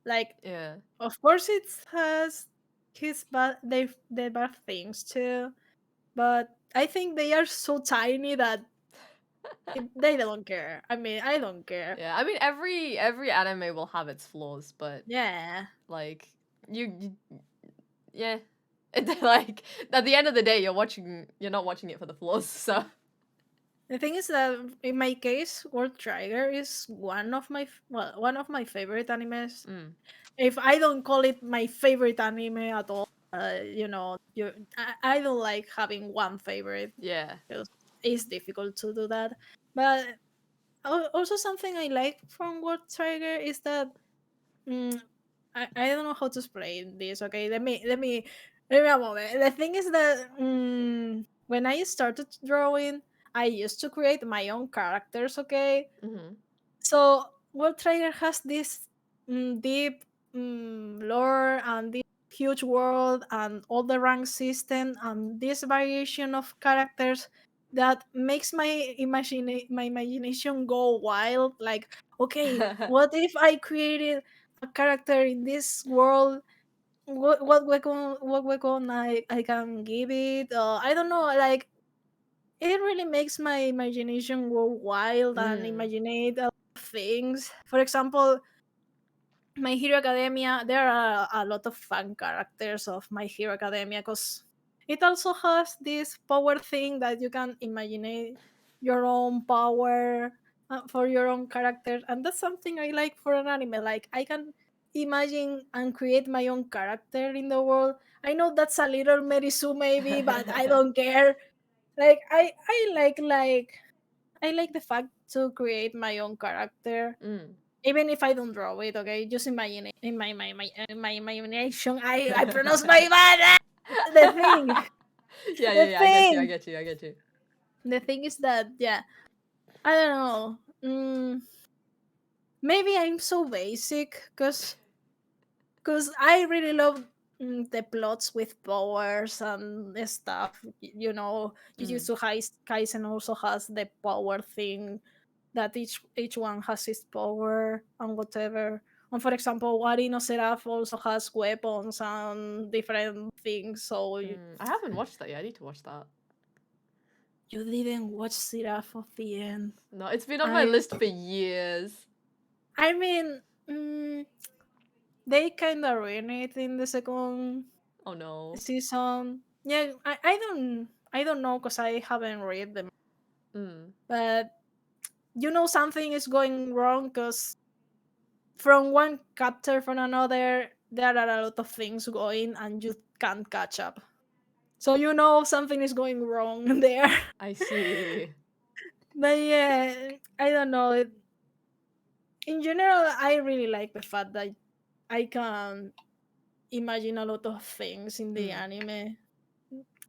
Like, Yeah. of course, it has the bad things too, but I think they are so tiny that they don't care. I mean, I don't care. Yeah, I mean every anime will have its flaws, but Yeah. like you yeah. It's like at the end of the day you're not watching it for the flaws, so The thing is that in my case, World Trigger is one of my favorite animes. mm, If I don't call it my favorite anime at all, I don't like having one favorite yeah. because it's difficult to do that. But also something I like from World Trigger is that mm, I don't know how to explain this. Okay, let me a moment. The thing is that when I started drawing, I used to create my own characters. Okay, Mhm. so World Trigger has this deep lore and this huge world and all the rank system and this variation of characters that makes my imagination go wild. Like, okay, what if I created a character in this world? What weapon I can give it? I don't know. Like, it really makes my imagination go wild and Mm. imagine things. For example, My Hero Academia, there are a lot of fun characters of My Hero Academia because it also has this power thing that you can imagine your own power for your own character, and that's something I like for an anime. Like, I can imagine and create my own character in the world. I know that's a little Merisu maybe, but I don't care. Like, I like the fact to create my own character, Mm. even if I don't draw it. Okay, just imagine it in my imagination. I pronounce my bad. The thing, Yeah, yeah, the yeah, I get you. I thing, get you. I get you. the thing is that, yeah, I don't know. Maybe I'm so basic because I really love the plots with powers and the stuff. Mm. Jujutsu Kaisen also has the power thing that each one has its power and whatever. And for example, Warino Seraph also has weapons and different things. So I haven't watched that yet. I need to watch that. you didn't watch Seraph of the End. No, it's been on my list for years. I mean, they kind of ruined it in the second Oh no. season. Yeah, I don't know because I haven't read them. But you know something is going wrong because from one chapter from another there are a lot of things going and you can't catch up. So you know something is going wrong there. I see. But yeah, I don't know. In general, I really like the fact that I can imagine a lot of things in the anime.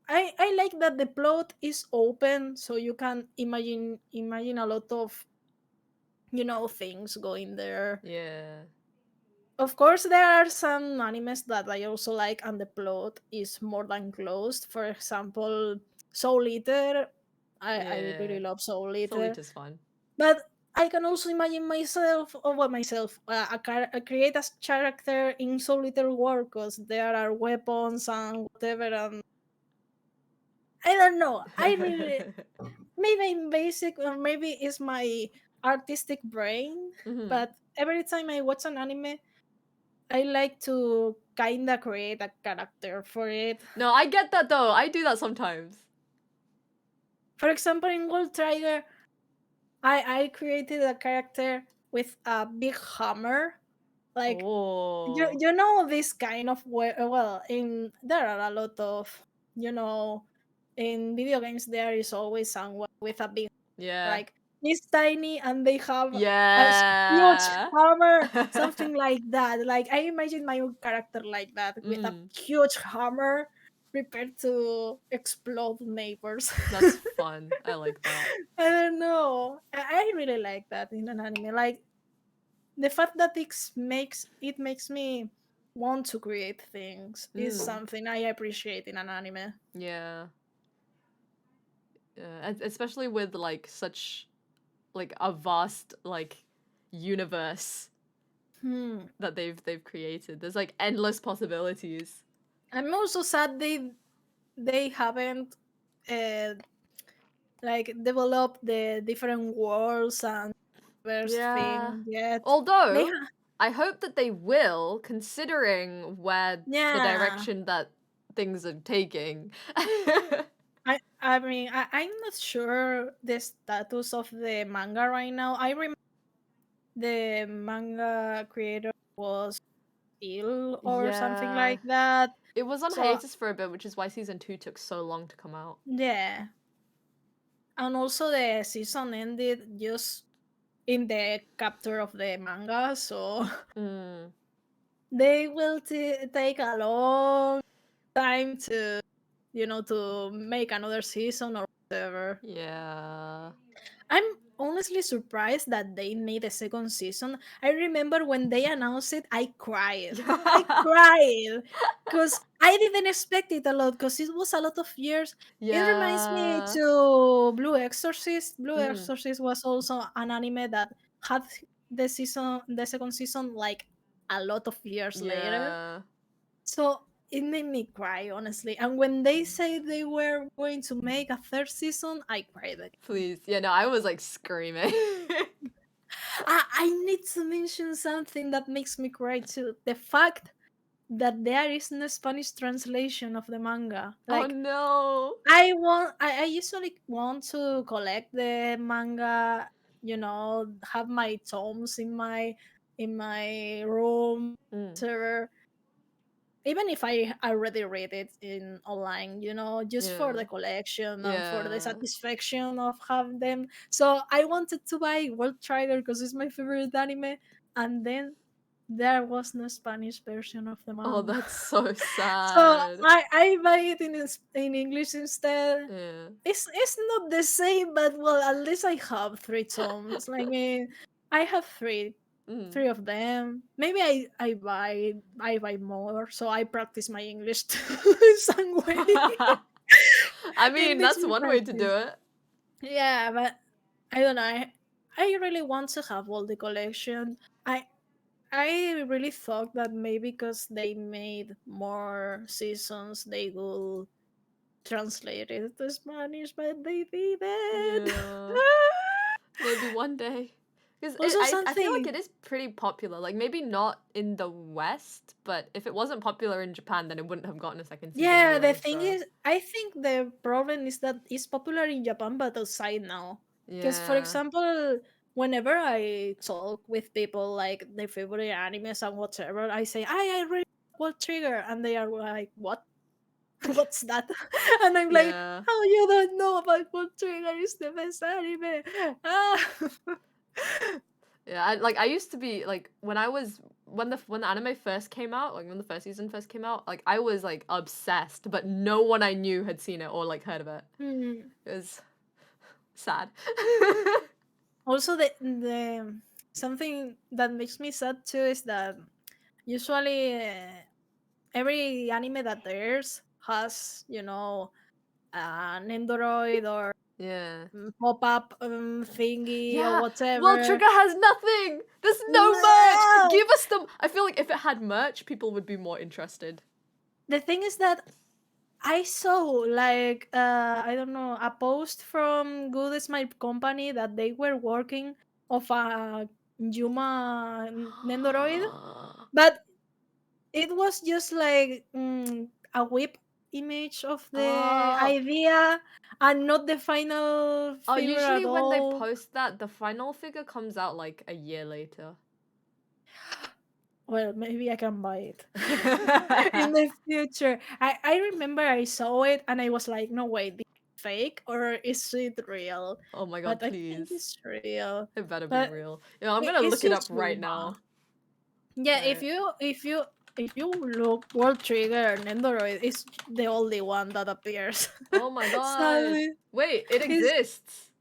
I like that the plot is open, so you can imagine a lot of things going there. Yeah. Of course, there are some animes that I also like, and the plot is more than closed. For example, Soul Eater. I really love Soul Soul Eater. Eater's fun. But I can also imagine myself, create a character in Soul Eater world because there are weapons and whatever. And I don't know. I really maybe in basic or maybe it's my artistic brain, but every time I watch an anime, I like to kinda create a character for it. No, I get that though. I do that sometimes. For example, in Gold Trigger, I created a character with a big hammer. Like Oh. you know this kind of well, in there are a lot of in video games there is always someone with a big, Yeah. like, he's tiny and they have a huge Yeah. hammer, something like that. Like I imagine my own character like that with a huge hammer prepared to explode neighbors. That's fun. I like that. I don't know. I really like that in an anime. Like the fact that it makes me want to create things is something I appreciate in an anime. Yeah. Especially with like such like a vast like universe that they've created. There's like endless possibilities. I'm also sad they haven't uh, like developed the different worlds and verse Yeah. thing yet. They Although I hope that they will, considering where the yeah. direction that things are taking. I mean I'm not sure the status of the manga right now. I remember the manga creator was ill or something Yeah. like that. It was on So hiatus for a bit, which is why season 2 took so long to come out. yeah. And also the season ended just in the chapter of the manga, so they will take a long time to make another season or whatever. Yeah. I'm honestly surprised that they made a second season. I remember when they announced it, I cried. I cried because I didn't expect it a lot because it was a lot of years. It reminds me Yeah. to Blue Exorcist. Blue Exorcist was also an anime that had the second season like a lot of years later. Yeah. So it made me cry, honestly. And when they say they were going to make a third season, I cried again. Please. Yeah, no, I was like screaming. I need to mention something that makes me cry too. The fact that there is no Spanish translation of the manga. Oh Like no. I usually want to collect the manga, have my tomes in my room, server. Even if I already read it in online, just for Yeah. the collection and for the Yeah. satisfaction of having them. So I wanted to buy World Trigger because it's my favorite anime, and then there was no Spanish version of the Oh, manga. that's so So sad. I buy it in English instead. Yeah. It's not the same, but well, at least I have three tomes. Like I have three of them. Maybe I buy more, so I practice my English too in some way. I It mean, makes that's me one way to do practice. it. Yeah, but I don't know. I really want to have all the collection. I I really thought that maybe because they made more seasons, they will translate it to Spanish, but they didn't. Yeah. Maybe one day. Because Also, I feel like something. it is pretty popular. Like, maybe not in the West, but if it wasn't popular in Japan, then it wouldn't have gotten a second season Yeah, the anyway, thing so. is, I think the problem is that it's popular in Japan but outside now. Because, for Yeah. example, whenever I talk with people like their favorite animes and whatever, I say, I really like World Trigger, and they are like, what? What's that? And I'm like, Yeah. how you don't know about World Trigger is the best anime? Ah. Yeah, I used to be like when the anime first came out, like when the first season first came out, like I was like obsessed, but no one I knew had seen it or like heard of it. Hmm. It was sad. Also, the something that makes me sad too is that usually every anime that there's has, an android or Yeah. pop-up thingy or Yeah. Well, whatever. Trigger has nothing. There's no merch. No! Give us them. I feel like if it had merch, people would be more interested. The thing is that I saw like I don't know, a post from Good is My Company that they were working of a Yuma Nendoroid, but it was just like a whip image of the Oh, idea and not the final oh, figure usually at when they all. post that, the final figure comes out like a year later. Well, maybe I can buy it in the future. I remember I saw it and I was like, no, wait, this is fake or is it real? Oh my god, But I think please. it's real. It better be But real. Yeah, I'm gonna it's look it up just right Yuma. now. Yeah, Right. if you look World Trigger and Android, it's the only one that appears. Oh my god. Sadly, Wait, it it's exists.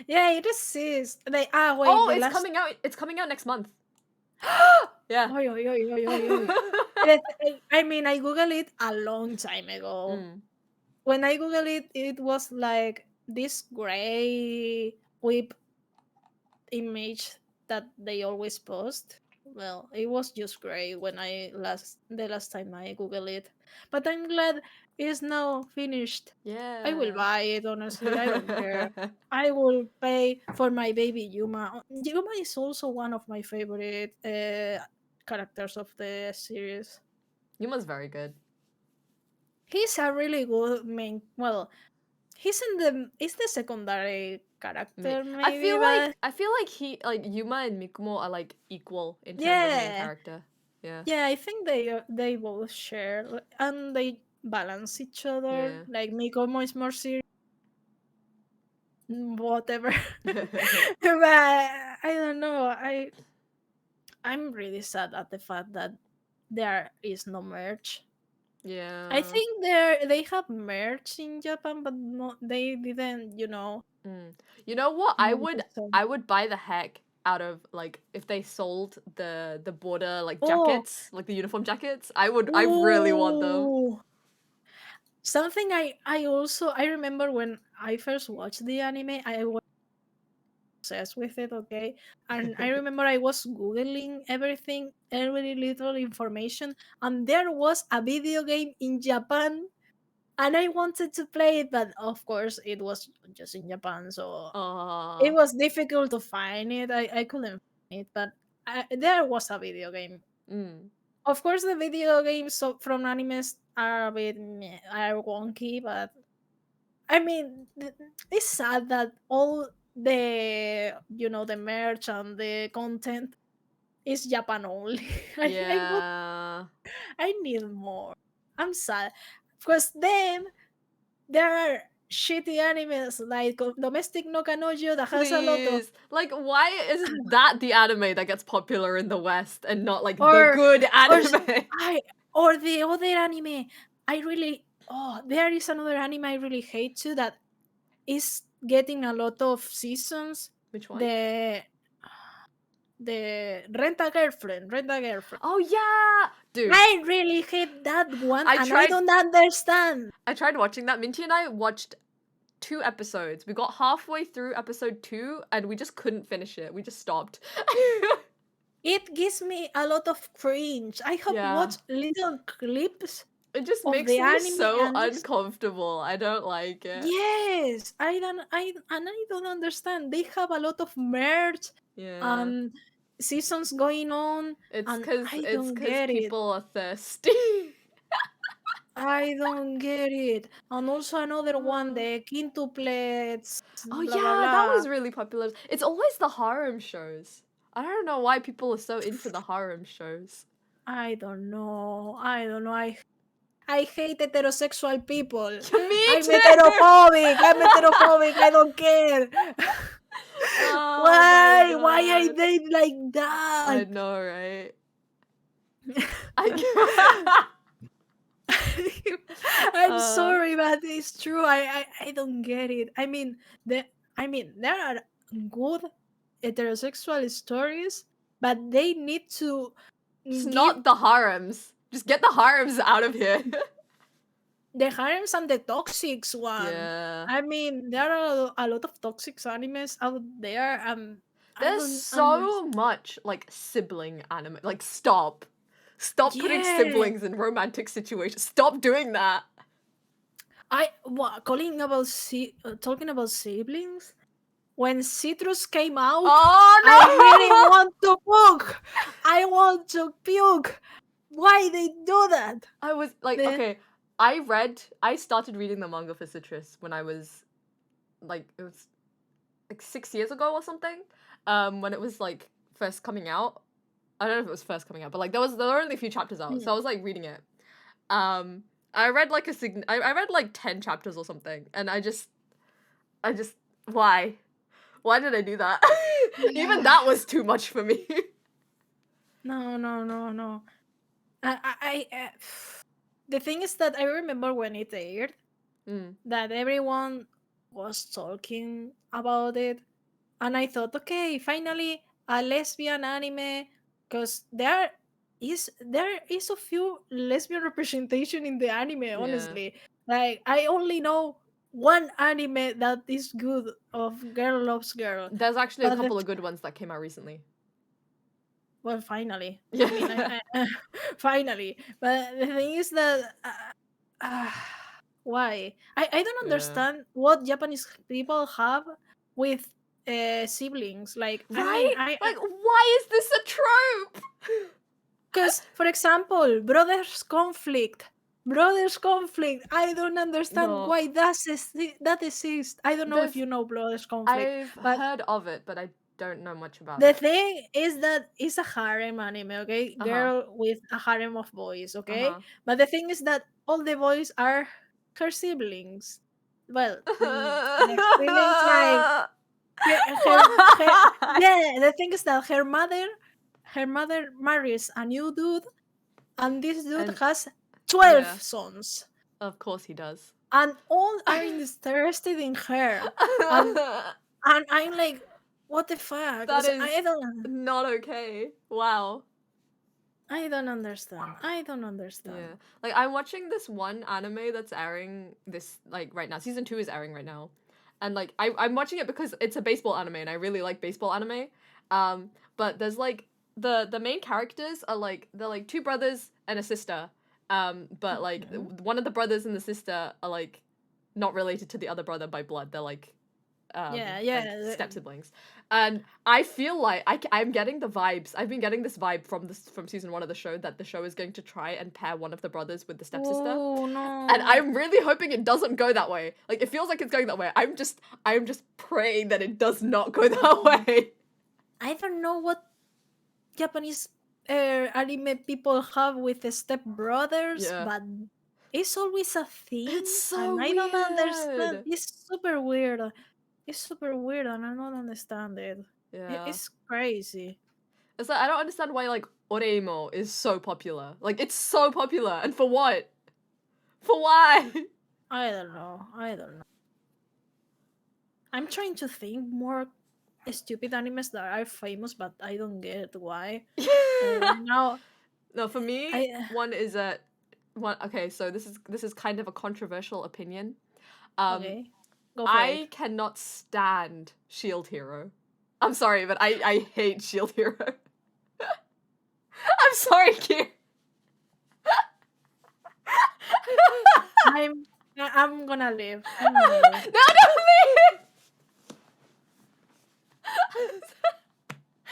yeah, it exists. They wait, Oh, the it's last. coming out. It's coming out next month. Yeah. Oi, oi, oi, oi, oi, oi. I mean, I googled it a long time ago. Mm. When I googled it, it was like this gray whip image that they always post. Well, it was just gray when the last time I googled it. But I'm glad it's now finished. I will Yeah. buy it, honestly. I don't care. I will pay for my baby Yuma. Yuma is also one of my favorite characters of the series. Yuma's very good. He's a really good main. Well, he's the secondary character maybe, but I feel like Yuma and Mikumo are like equal in terms of main yeah, character. Yeah. yeah. I think they both share and they balance each other. Yeah. Like Mikomo is more serious, whatever. But I don't know. I'm really sad at the fact that there is no merch. I Yeah. think they have merch in Japan, but no, they didn't. Mm. You know what? Make it so. I would buy the heck out of like if they sold the border like Oh, jackets, like the uniform jackets. I really want them. ooh. Something I remember when I first watched the anime, I was obsessed with it, okay? And I remember I was googling everything, every little information, and there was a video game in Japan, and I wanted to play it, but of course it was just in Japan, so it Ah. was difficult to find it. I couldn't find it, but there was a video game. Mm. Of course, the video games from animes are a bit are wonky, but I mean, it's sad that all the merch and the content is Japan only. Yeah. I need more. I'm sad because then there are shitty animes like Domestic no Kanojo that has a lot of Please. Like, why is that the anime that gets popular in the West and not like the or good or anime? I or the other anime. There is another anime I really hate too that is getting a lot of seasons. Which one? The the Rent a Girlfriend. Oh yeah, dude. I really hate that one, I and I tried. don't understand. I tried watching that. Minty and I watched 2 episodes. We got halfway through episode 2 and we just couldn't finish it. We just stopped. it gives me a lot of cringe. I have Yeah. watched little clips It just of makes the me anime so and it's uncomfortable. I don't like it. yes, I don't understand. They have a lot of merch Yeah. and seasons going on, It's and cause I it's don't cause get it. people are thirsty. I don't get it. And also another one, Uh, the quintuplets, oh blah blah yeah, that blah. was really popular. It's always the harem shows. I don't know why people are so into the harem shows. I don't know. I don't know. I hate heterosexual people. Me I'm too. heterophobic. I'm heterophobic. I don't care. Oh my Why? Why are god. they like I that? know, right? I I'm uh sorry, but it's true. I don't get it. There are good heterosexual stories, but they need to just give not the harems. Just get the harems out of here. the harems and the toxics one. Yeah. There are a lot of toxic animes out there. I There's don't so understand. much like sibling anime. Like stop. Stop putting Yeah, siblings in romantic situations. Stop doing that. talking about siblings. When Citrus came out, I really Oh no! want to puke. I want to puke. Why they do that? I was like, The, okay, I started reading the manga for Citrus when I was like, it was like 6 years ago or something. When it was like first coming out. I don't know if it was first coming out, but like there were only a few chapters out, so I was like reading it. Um, I read like I read like 10 chapters or something, and I just why? Why did I do that? Even that was too much for me. no, no, no, no. The thing is that I remember when it aired Mm, that everyone was talking about it, and I thought, okay, finally a lesbian anime, because there is a few lesbian representation in the anime. yeah. Honestly, like I only know one anime that is good of girl loves girl, There's actually a but couple of good ones that came out recently. well, finally, Yeah. finally. But the thing is that uh, why I don't Yeah. understand what Japanese people have with siblings. Like Right? Like, why is this a trope? because, for example, brothers conflict. I don't understand No, why that exists. I don't know if there's. you know brothers conflict, I've but heard of it, but I don't know much about the it. thing is that it's a harem anime, okay? Uh huh. Girl with a harem of boys, Uh okay? huh. But the thing is that all the boys are her siblings. Well, the siblings like Why? yeah. The thing is that her mother marries a new dude, and this dude And has 12 yeah, sons, of course he does. and all are interested in her, and and I'm like, what the fuck? That So is not okay. Wow. I don't understand. I don't understand. Yeah. Like I'm watching this one anime that's airing this like right now. Season 2 is airing right now. And like I'm watching it because it's a baseball anime and I really like baseball anime. But there's like the main characters are like they're like two brothers and a sister. But like Mhm. one of the brothers and the sister are like not related to the other brother by blood. They're Yeah, like yeah. step siblings. And I feel like I'm getting the vibes. I've been getting this vibe from season 1 of the show that the show is going to try and pair one of the brothers with the stepsister. Oh And no. I'm really hoping it doesn't go that way. Like it feels like it's going that way. I'm just praying that it does not go that way. I don't know what Japanese anime people have with the step brothers, Yeah. but it's always a It's thing, and so I don't understand. weird. It's super weird. It's super weird, and I don't understand it. Yeah. It's crazy. It's like I don't understand why like Oreimo is so popular. Like it's so popular. And for what? For why? I don't know. I don't know. I'm trying to think more stupid animes that are famous, but I don't get why. Now, No, for me, I one is a one. Okay, so this is kind of a controversial opinion. Um, okay, go for it. I cannot stand Shield Hero. I'm sorry, but I hate Shield Hero. I'm sorry, Kir. I'm gonna leave. No, don't leave!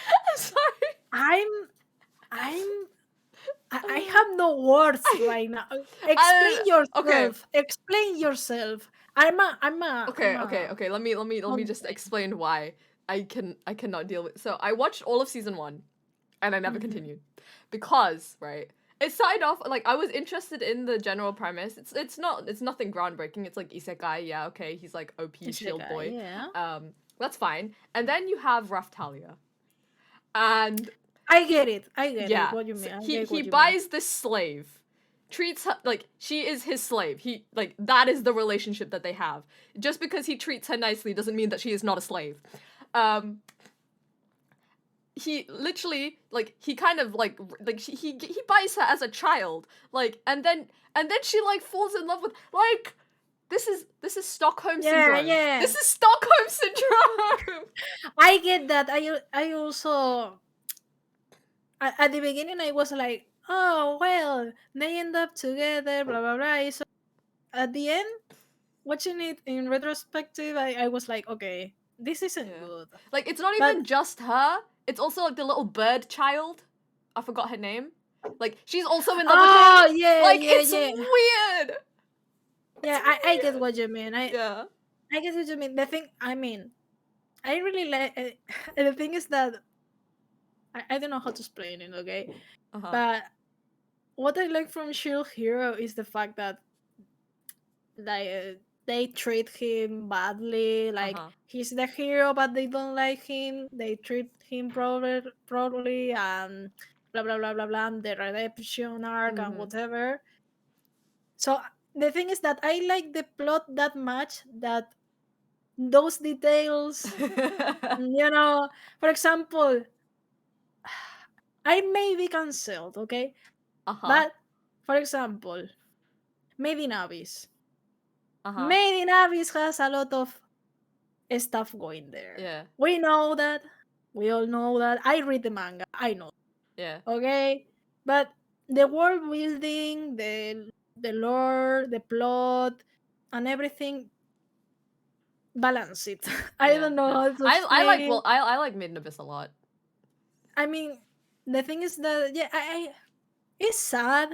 I'm sorry. I have no words right now. Explain Okay. yourself. Explain yourself. Okay. Let me just explain why I cannot deal with. So I watched all of season 1 and I never continued. Because, right? It started off like I was interested in the general premise. It's nothing groundbreaking. It's like isekai, yeah, okay, he's like OP shield boy. Yeah. That's fine. And then you have Raftalia. And I get it. yeah, What you mean. he buys this slave, treats her like she is his slave. He like that is the relationship that they have. Just because he treats her nicely doesn't mean that she is not a slave. He literally like he kind of like he buys her as a child, like, and then she like falls in love with, like, this is Stockholm syndrome. Yeah. This is Stockholm syndrome. I get that. I also at the beginning I was like, oh well, they end up together, blah blah blah. So at the end, watching it in retrospective, I was like, okay, this isn't good. Like, it's not even just her. It's also like the little bird child. I forgot her name. Like, she's also in love with him. Yeah, like, yeah, it's yeah. weird. Yeah, I get what you mean. I get what you mean. The thing, I mean, I really like. The thing is that I don't know how to explain it. Okay, but what I like from Shield Hero is the fact that like they treat him badly. Like he's the hero, but they don't like him. They treat him properly, and blah blah blah blah blah. And the redemption arc and whatever. So the thing is that I like the plot that much that those details, you know, for example, I may be cancelled, okay? But for example, Made in Abyss. Made in Abyss has a lot of stuff going there. Yeah. We know that. We all know that. I read the manga. I know. Yeah. Okay? But the world building, the lore, the plot, and everything, balance it. I don't know how to explain I like it. I like Made in Abyss a lot. I mean, the thing is that I it's sad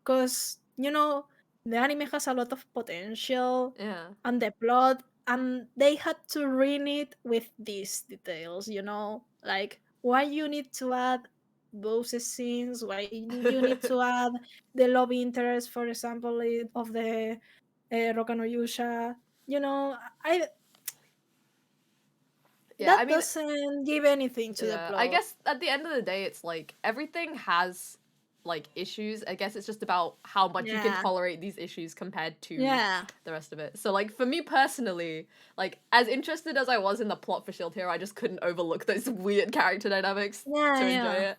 because you know the anime has a lot of potential. Yeah. And the plot, and they had to ruin it with these details. You know, like why you need to add those scenes, why you need to add the love interest, for example, of the Roka no Yusha. You know, that doesn't give anything to the plot. I guess at the end of the day, it's like everything has like issues. I guess it's just about how much you can tolerate these issues compared to the rest of it. So like for me personally, like as interested as I was in the plot for Shield Hero, I just couldn't overlook those weird character dynamics to enjoy it.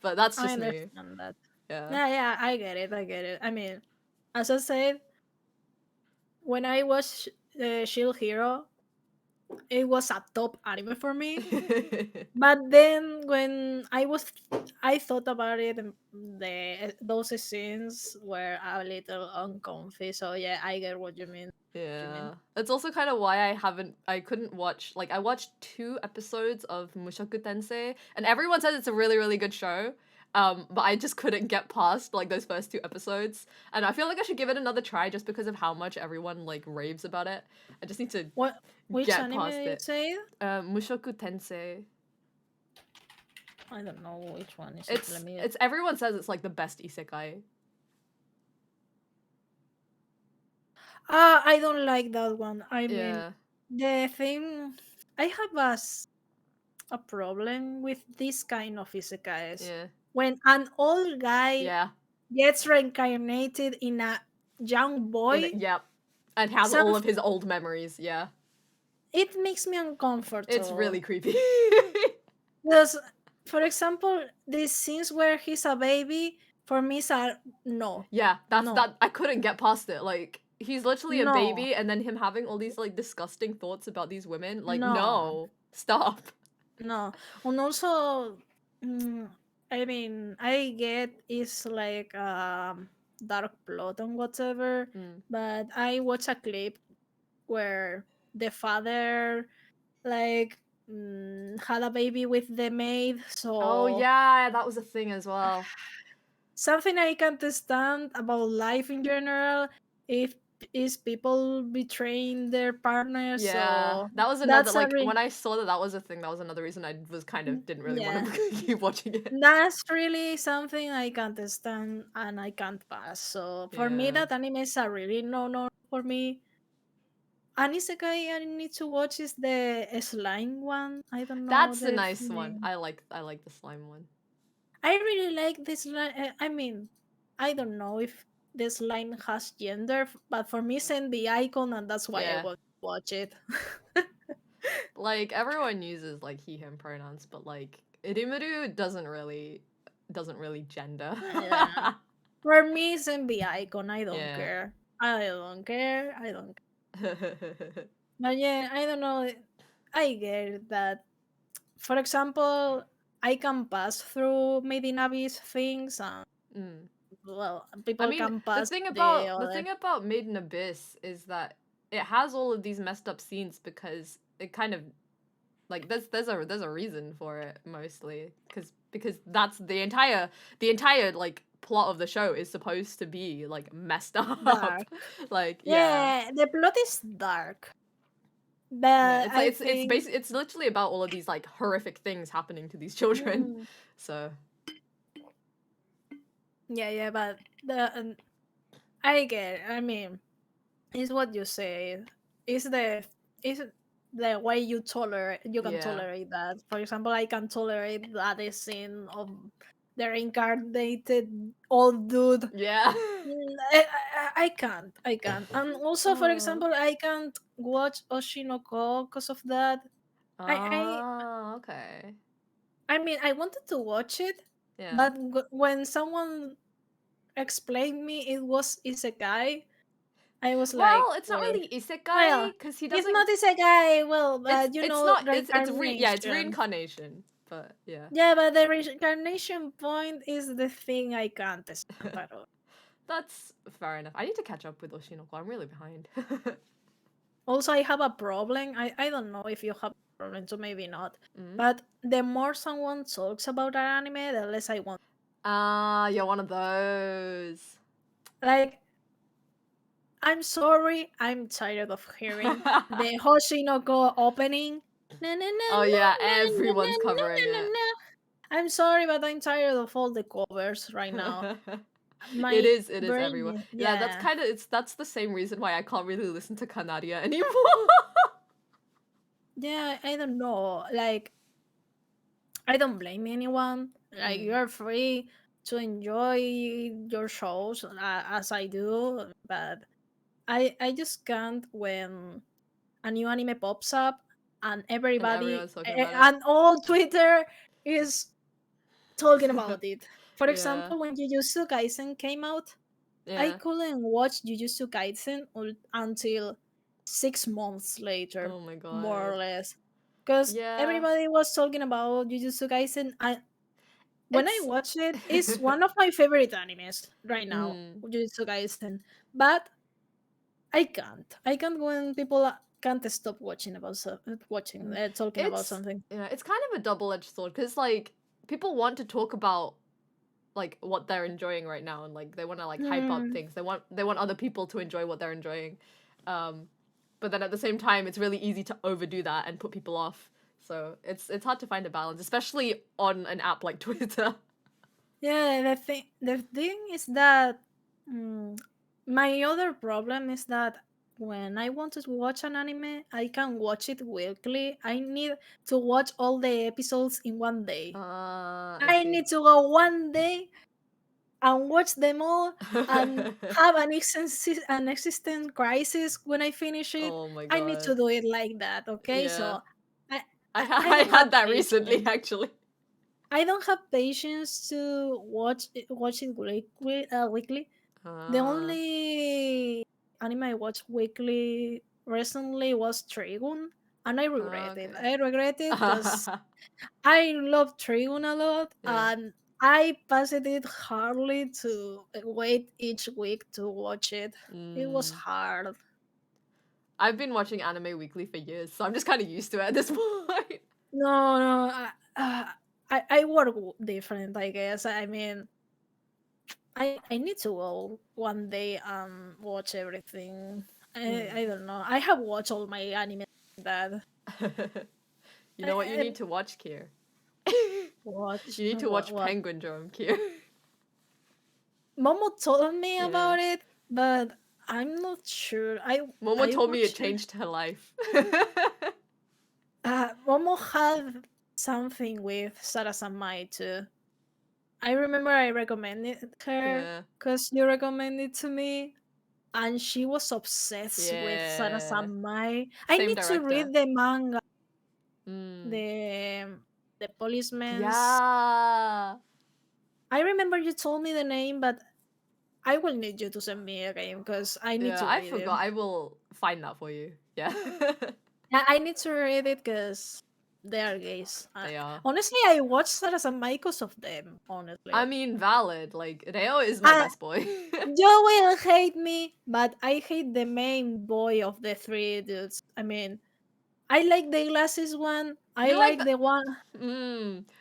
But that's just me. Understand that. Yeah, I get it. I mean, as I said, when I watched Shield Hero, it was a top anime for me. But then when I thought about it, those scenes were a little uncomfy. So yeah, I get what you mean. Yeah. That's also kind of why I couldn't watch, like, I watched 2 episodes of Mushoku Tensei, and everyone says it's a really, really good show. But I just couldn't get past, like, those first 2 episodes. And I feel like I should give it another try just because of how much everyone, like, raves about it. I just need to Which get anime past did you it. say? Mushoku Tensei. I don't know which one is it. It's everyone says it's, like, the best isekai. I don't like that one. I mean, the thing, I have a problem with this kind of isekais. Yeah. When an old guy gets reincarnated in a young boy. And has all of his old memories, It makes me uncomfortable. It's really creepy. Because, for example, these scenes where he's a baby, for me, no. Yeah, that I couldn't get past it. Like, he's literally a baby, and then him having all these, like, disgusting thoughts about these women. Like, no. Stop. No. And also, I mean, I get it's like dark plot and whatever, Mm. but I watched a clip where the father like had a baby with the maid, Oh so yeah, that was a thing as well. something I can't stand about life in general if is people betraying their partners. Yeah, So that was another, that's a like, when I saw that that was a thing, that was another reason I was kind of didn't really want yeah. to keep watching it. That's really something I can't stand and I can't pass. So for me, Yeah. that anime is a really no for me. An isekai I need to watch is the slime one. I don't know That's a the nice one. name. I like the slime one. I really like this slime. I mean, I don't know if the slime has gender, but for me, send the icon, and that's why I Yeah. want to watch it. Like everyone uses like he him pronouns, but like Irimaru doesn't really gender. Yeah. For me, send the icon. I don't Yeah. care. I don't care. I don't. But yeah, I don't know. I get that. For example, I can pass through Made in Abyss things, and Mm. well, I people mean, can pass the the other. thing about Made in Abyss is that it has all of these messed up scenes because it kind of like there's a reason for it mostly because that's the entire like plot of the show is supposed to be like messed up. Dark. Like yeah. Yeah, the plot is dark, Yeah, but it's like I it's think. basically it's literally about all of these like horrific things happening to these children. Mm, So yeah, but I get. I mean, it's what you say. It's the way you can yeah. tolerate that. For example, I can tolerate that scene of the reincarnated old dude. Yeah. I can't. I can't. And also, for Oh. example, I can't watch Oshinoko because of that. I Ah, okay. I mean, I wanted to watch it, Yeah. but when someone explained me it was isekai, I was like, Well, it's not wait, really isekai well, because he it's doesn't. not isekai. Well, but you It's know, not. Yeah. It's reincarnation. reincarnation. But yeah. Yeah, but the reincarnation point is the thing I can't stand at all. That's fair enough. I need to catch up with Oshinoko. I'm really behind. Also, I have a problem. I don't know if you have a problem, so maybe not. Mm. But the more someone talks about an anime, the less I want. Ah, you're one of those. Like, I'm sorry, I'm tired of hearing the Hoshinoko opening. Na, na, na, Oh na, yeah, na, na, na, everyone's na, covering na, na, it. na. I'm sorry, but I'm tired of all the covers right now. My It is brain everywhere. is, Yeah, that's yeah. kind of that's the same reason why I can't really listen to Kanaria anymore. Yeah, I don't know. Like, I don't blame anyone. Like, Mm. you're free to enjoy your shows as I do, but I just can't when a new anime pops up and And everybody everyone's talking about it. and all Twitter is talking about it. For Yeah. example, when Jujutsu Kaisen came out, I Yeah. couldn't watch Jujutsu Kaisen until 6 months later, Oh my more or god. less, because Yeah. everybody was talking about Jujutsu Kaisen. When I It's watched it, it's one of my favorite animes right now, mm. Jujutsu Kaisen. But I can't when people can't stop watching about Mm. talking about It's something. yeah, it's kind of a double-edged sword because like people want to talk about like what they're enjoying right now and like they want to like hype up Hmm. things. They want other people to enjoy what they're enjoying. Um but then at the same time it's really easy to overdo that and put people off. So it's hard to find a balance, especially on an app like Twitter. Yeah, the thing is that mm, my other problem is that when I want to watch an anime, I can watch it weekly. I need to watch all the episodes in one day. I I see. need to go one day and watch them all and have an existence crisis when I finish it. Oh my I need to god. do it like that, okay? Yeah. So I I I don't have had that recently patience. actually. I don't have patience to watch it weekly. The Uh, only anime I watched weekly recently was Trigun, and I regret it. okay. I regret it because I love Trigun a lot, Yeah. and I passed it hardly to wait each week to watch it. It was Mm. hard. I've been watching anime weekly for years, so I'm just kind of used to it at this point. No, I work different, I guess. I mean, I need to go one day and watch everything. I don't know. I have watched all my anime that. You know what you I need to watch, Kier? watch You need to watch what? Penguin Drum, Kier. Momo told me Yeah. about it, but I'm not sure. Momo I told me it watched it. changed her life. Momo had something with Sarasamai too. I remember I recommended her Yeah. because you recommended to me, and she was obsessed with Yeah. Sarasamai. I Same need to director. read the manga, Mm. the the policeman's. Yeah. I remember you told me the name, but I will need you to send me again because I need Yeah, to I read it. forgot. I will find that for you. Yeah. I need to read it because they are gays. They are. Honestly, I watched Sarasamai because of them. I Honestly, mean, valid. Like, Reo is my best boy. you will hate me, but I hate the main boy of the three dudes. I mean, I like the glasses one. I You like like the. the one.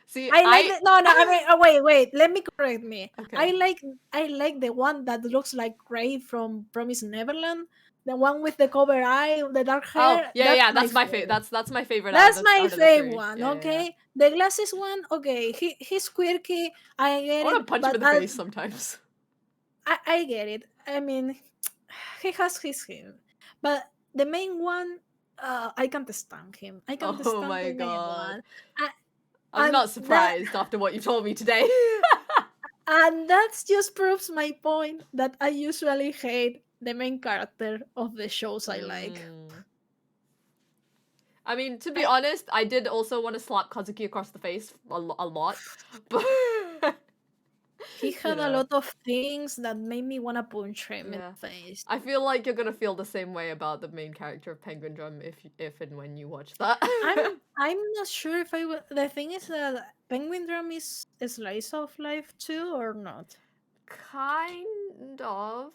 See, I like I. the no. I mean, wait. Let me correct me. Okay. I like the one that looks like Ray from Promise Neverland. The one with the cover eye, the dark Oh, hair. yeah, That's yeah, my that's my favorite. that's my favorite That's my out of the favorite three. one. Yeah, yeah, yeah. Okay, the glasses one. Okay, he's quirky. I I get want it, to punch him but in the face sometimes. I get it. I mean, he has him, but the main one, I can't stand him. I can't Oh stand my the main god. one. I'm And not surprised after what you told me today. that just proves my point that I usually hate the main character of the shows I like. Mm. I mean, to be I, honest, I did also want to slap Kazuki across the face a lot, but he you had a know, lot of things that made me wanna punch him in yeah. the face. I feel like you're gonna feel the same way about the main character of Penguin Drum if and when you watch that. I'm not sure if I will. The thing is that Penguin Drum is a slice of life too, or not? Kind of.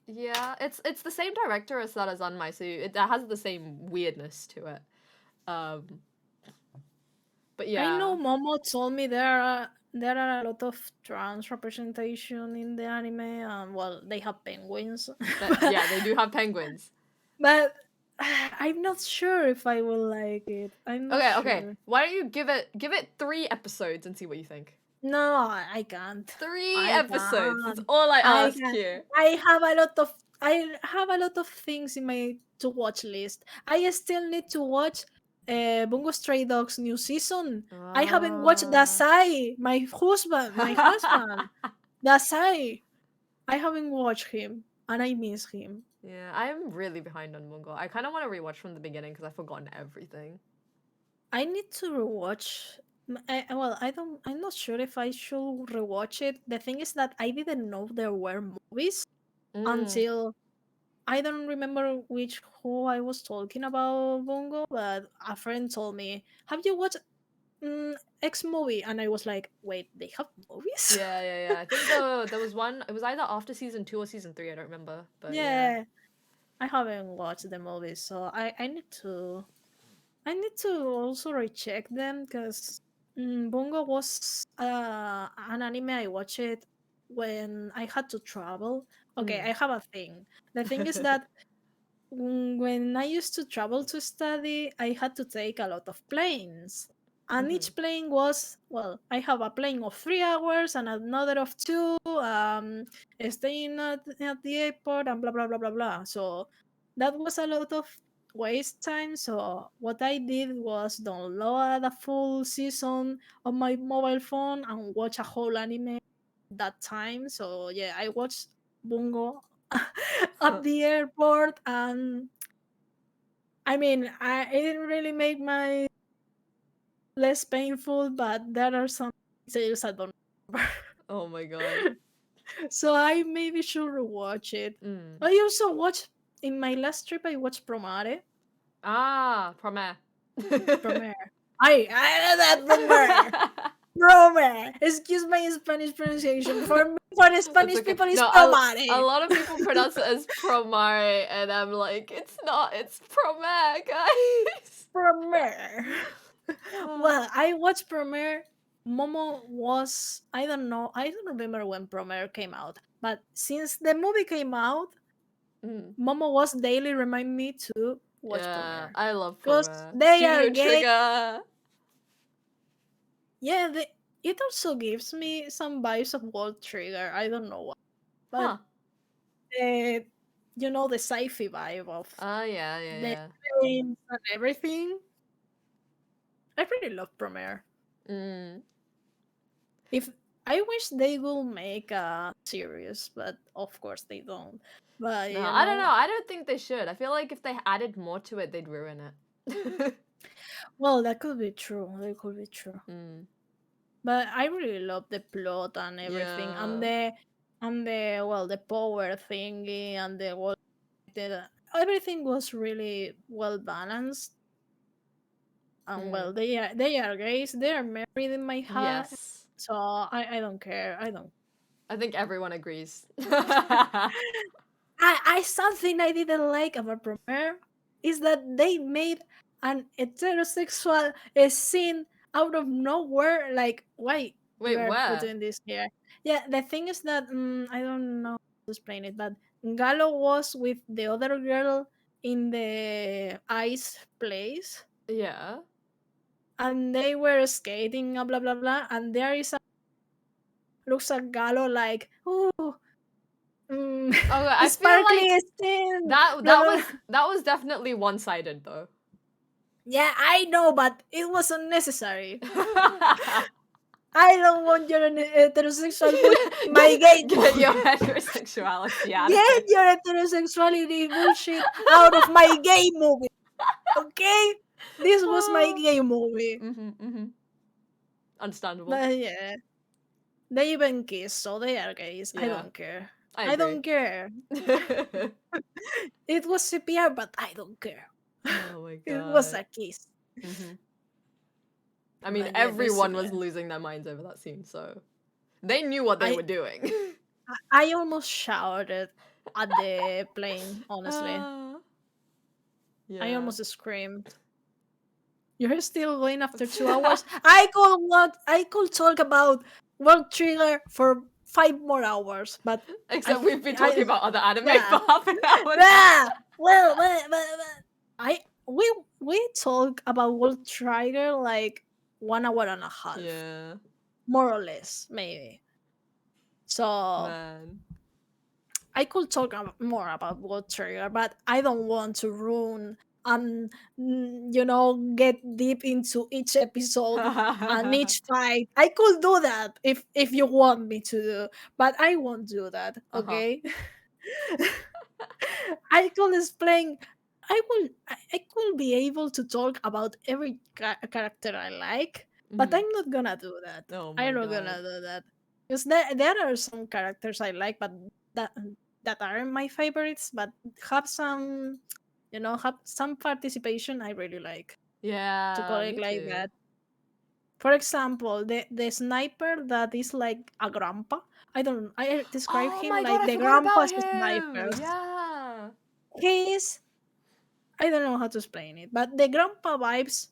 Yeah, it's the same director as that as Anmai, so it has the same weirdness to it. Um, but I yeah, know Momo told me there are a lot of trans representation in the anime, and well, they have penguins, that yeah, they do have penguins. but I'm not sure if I will like it. I'm not Okay, okay. sure. Why don't you give it 3 episodes and see what you think? No, I can't. Three I episodes. That's can't. all I I ask can't. here. I have a lot of things in my to watch list. I still need to watch Bungo Stray Dogs new season. I haven't watched Ah. Dasai, my husband. Dasai. I haven't watched him and I miss him. Yeah, I'm really behind on Mungo. I kind of want to rewatch from the beginning because I've forgotten everything. I need to rewatch. Well, I don't. I'm not sure if I should rewatch it. The thing is that I didn't know there were movies Mm. until I don't remember which who I was talking about Bungo, but a friend told me, "Have you watched X movie?" And I was like, "Wait, they have movies?" Yeah, yeah, yeah. I think there was one. It was either after season 2 or season 3. I don't remember, but yeah. Yeah, I haven't watched the movies, so I need to also recheck them because Bungo was an anime I watched it when I had to travel. Okay, Mm. I have a thing. The thing is that when I used to travel to study, I had to take a lot of planes. And Mhm. each plane was, well, I have a plane of 3 hours and another of two, staying at the airport and blah, blah, blah, blah, blah. So that was a lot of waste time. So what I did was download a full season on my mobile phone and watch a whole anime that time. So yeah, I watched Bungo at the airport, and I mean, it didn't really make my less painful, but there are some details I don't remember. Oh my god. So I maybe should rewatch it. Mm. I also watched in my last trip. I watched Promare. Ah, Promare. Promare. I know that Promare. Promer. Excuse my Spanish pronunciation. For It's Spanish okay. people, it's No, a promare. lot of people pronounce it as promare, and I'm like, it's not. It's promare, guys. Promer. Well, I watched Promare. Momo was, I don't know, I don't remember when Promare came out, but since the movie came out, Mm. Momo was daily remind me to watch Yeah, Promare. I love Because promare. they are Studio gay. Trigger. Yeah, it also gives me some vibes of World Trigger. I don't know why. But Huh. you know, the sci-fi vibe of Yeah, the yeah, games and everything. I really love Promare. yeah. Mm. If I wish they will make a series, but of course they don't. But No, you I don't know. know, I don't think they should. I feel like if they added more to it, they'd ruin it. well, that could be true. That could be true. Mm. But I really love the plot and everything, Yeah. and the well, the power thingy and everything was really well balanced. And Mm. well, they are gays. They are married in my heart, Yes. so I don't care. I don't. I think everyone agrees. I something I didn't like about Premiere is that they made an heterosexual scene out of nowhere. Like, why you Wait, are where? putting this here? Yeah, the thing is that I don't know how to explain it, but Gallo was with the other girl in the ice place, Yeah. and they were skating, blah blah blah, and there is a looks at Gallo like, oh, Okay, I feel sparkly like skin, that blah that blah. was that was definitely one-sided though. Yeah, I know, but it was unnecessary. I don't want your heterosexual bullshit in my gay Get your movie. heterosexuality out of Get it. your heterosexuality bullshit out of my gay movie, okay? This was my gay movie. Mm-hmm. Understandable. But yeah, they even kiss, so they are gays. I Yeah, don't care. I I agree. don't care. It was CPR, but I don't care. Oh my It was god. a kiss. Mm-hmm. I mean, But yeah, everyone was basically, losing their minds over that scene, so they knew what they I were doing. I almost shouted at the plane, honestly. Ah, I yeah. almost screamed. You're still going after 2 hours? I could talk about World Trigger for 5 more hours, but Except we've been talking I about other anime yeah. for half an hour now. Yeah. Well, I we talk about World Trigger like 1 hour and a half, Yeah, more or less, maybe. So man. I could talk more about World Trigger, but I don't want to ruin and get deep into each episode and each fight. I could do that if you want me to do, but I won't do that. Uh-huh. Okay, I could explain. I could be able to talk about every character I like, but Mm-hmm. I'm not gonna do that. Oh my I'm not god. gonna do that because there are some characters I like, but that that aren't my favorites, but have some have some participation I really like, to call Yeah, it me like too. that. For example, the sniper that is like a grandpa. I describe Oh him my god, like I the forgot about grandpa's him. sniper. Yeah. He's I don't know how to explain it, but the grandpa vibes,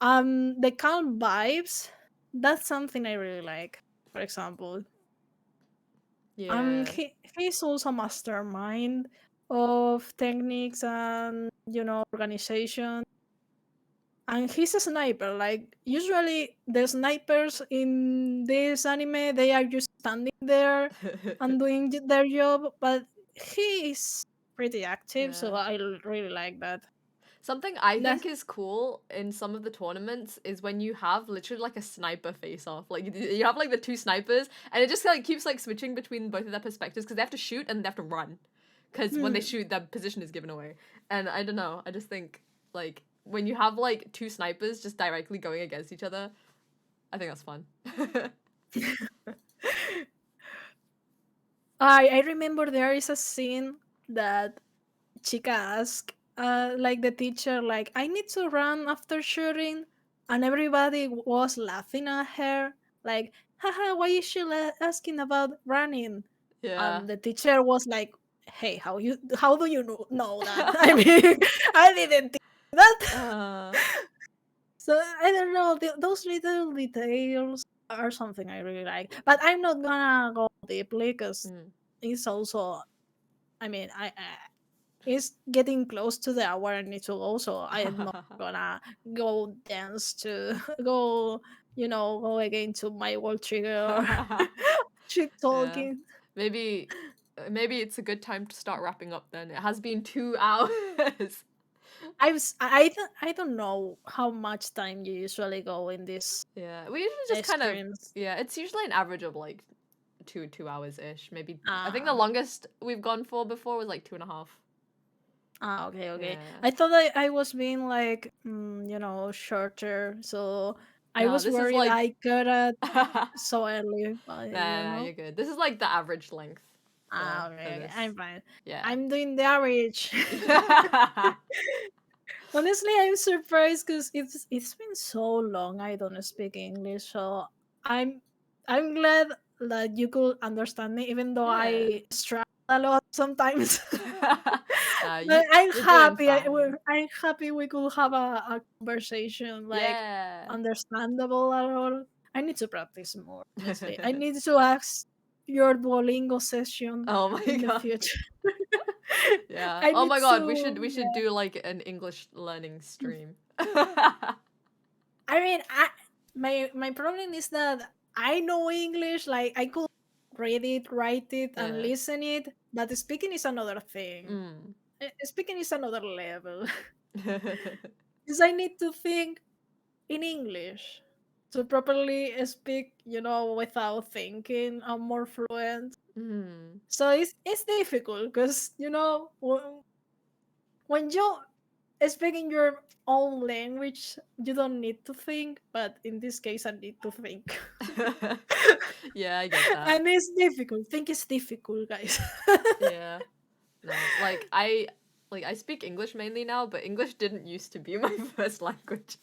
the calm vibes, that's something I really like. For example, Yeah. he's also a mastermind of techniques and organization, and he's a sniper. Like usually, the snipers in this anime they are just standing there and doing their job, but he is pretty active, so Yeah. I really like that. Something I That's think is cool in some of the tournaments is when you have literally like a sniper face off. Like you have like the two snipers and it just like keeps like switching between both of their perspectives because they have to shoot and they have to run. Because when they hmm. shoot, their position is given away. And I don't know, I just think like when you have like two snipers just directly going against each other, I think that's fun. I remember there is a scene that Chica asked, like the teacher, like I need to run after shooting, and everybody was laughing at her like, haha, why is she asking about running? Yeah. And the teacher was like, hey, how do you know that? I mean, I didn't think that. Uh, So I don't know. Those little details are something I really like. But I'm not gonna go deeply because mm. it's also. I mean, it's getting close to the hour I need to go, so I'm not gonna go dance to go. Go again to my world trigger. Keep Yeah. talking. Maybe it's a good time to start wrapping up then. It has been 2 hours. I don't know how much time you usually go in these Yeah. We usually just kind of streams. yeah, it's usually an average of like 2 hours ish. Maybe I think the Ah. longest we've gone for before was like 2.5. Okay, okay. Yeah. I thought I was being like, shorter, so I No, was this is worried like I got it nah, so early, but nah, you're good. This is like the average length for Okay, okay. this. I'm fine. Yeah. I'm doing the average. Honestly, I'm surprised because it's been so long I don't speak English, so I'm I'm glad that you could understand me, even though Yeah. I struggle a lot sometimes. Nah, But I'm you're doing happy. fine. I'm happy we could have a conversation like Yeah. understandable at all. I need to practice more. Honestly, I need to ask your Duolingo session Oh my in the god. future. Yeah. I Oh need my god, we to. should do like an English learning stream. I mean, my problem is that I know English. Like I could read it, write it, and Yeah. listen it, but speaking is another thing. Mm. Speaking is another level. Because I need to think in English to properly speak, without thinking. I'm more fluent. Mm. So it's difficult because when you speak in your own language, you don't need to think. But in this case, I need to think, Yeah, I get that. and it's difficult. Think is difficult, guys. Yeah. No, I speak English mainly now, but English didn't used to be my first language.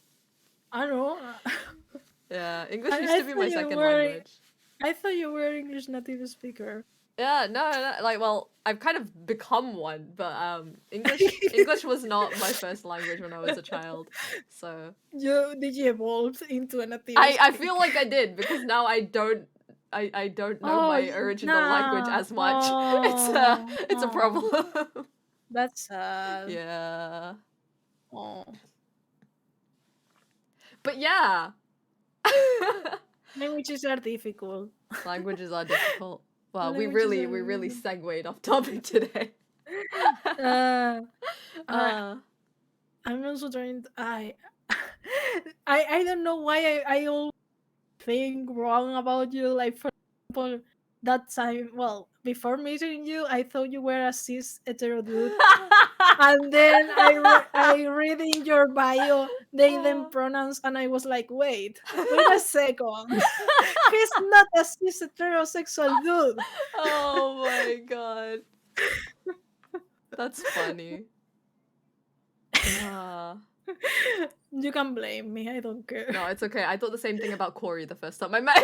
I know. Yeah, English used I to be thought my you second were. language. I thought you were English native speaker. Yeah, no, like well, I've kind of become one, but English was not my first language when I was a child. So Did you evolve into a native I feel speaker? like I did because now I don't know Oh, my original language nah. as much. Oh, It's a oh, problem. that's sad. Yeah. Oh, But yeah. languages are difficult. Languages are difficult. Wow, Languages we are. really segued off topic today. Uh, I uh I'm also trying. I don't know why I all think wrong about you. Like for example, that time. Well, before meeting you, I thought you were a cis hetero dude. And then I read in your bio they them pronouns, and I was like, wait a second, he's not a cis heterosexual dude. Oh my god. That's funny. Uh, You can blame me. I don't care. no, it's okay. I thought the same thing about Corey the first time I met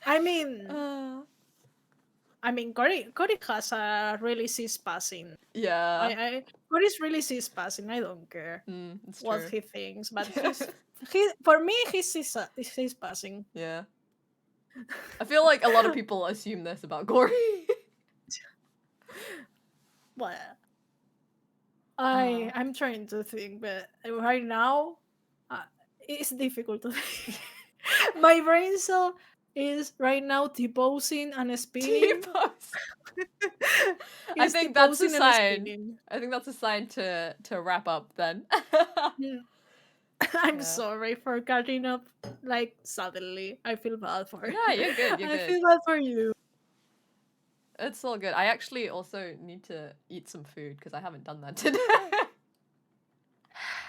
I mean, him. Cory has a really cis passing. Yeah. Cory's really cis passing. I don't care It's what true. he thinks, but he for me he's cis passing. Yeah. I feel like a lot of people assume this about Corey. Well, Uh, I'm trying to think, but right now, it's difficult to think. My brain cell is right now T-posing and spinning. T-pose. I It's think that's a T-posing and sign. spinning. I think that's a sign to wrap up then. Mm. I'm Yeah. sorry for cutting up like suddenly. I feel bad for it. No, you're good. You're I good. feel bad for you. It's all good. I actually also need to eat some food because I haven't done that today.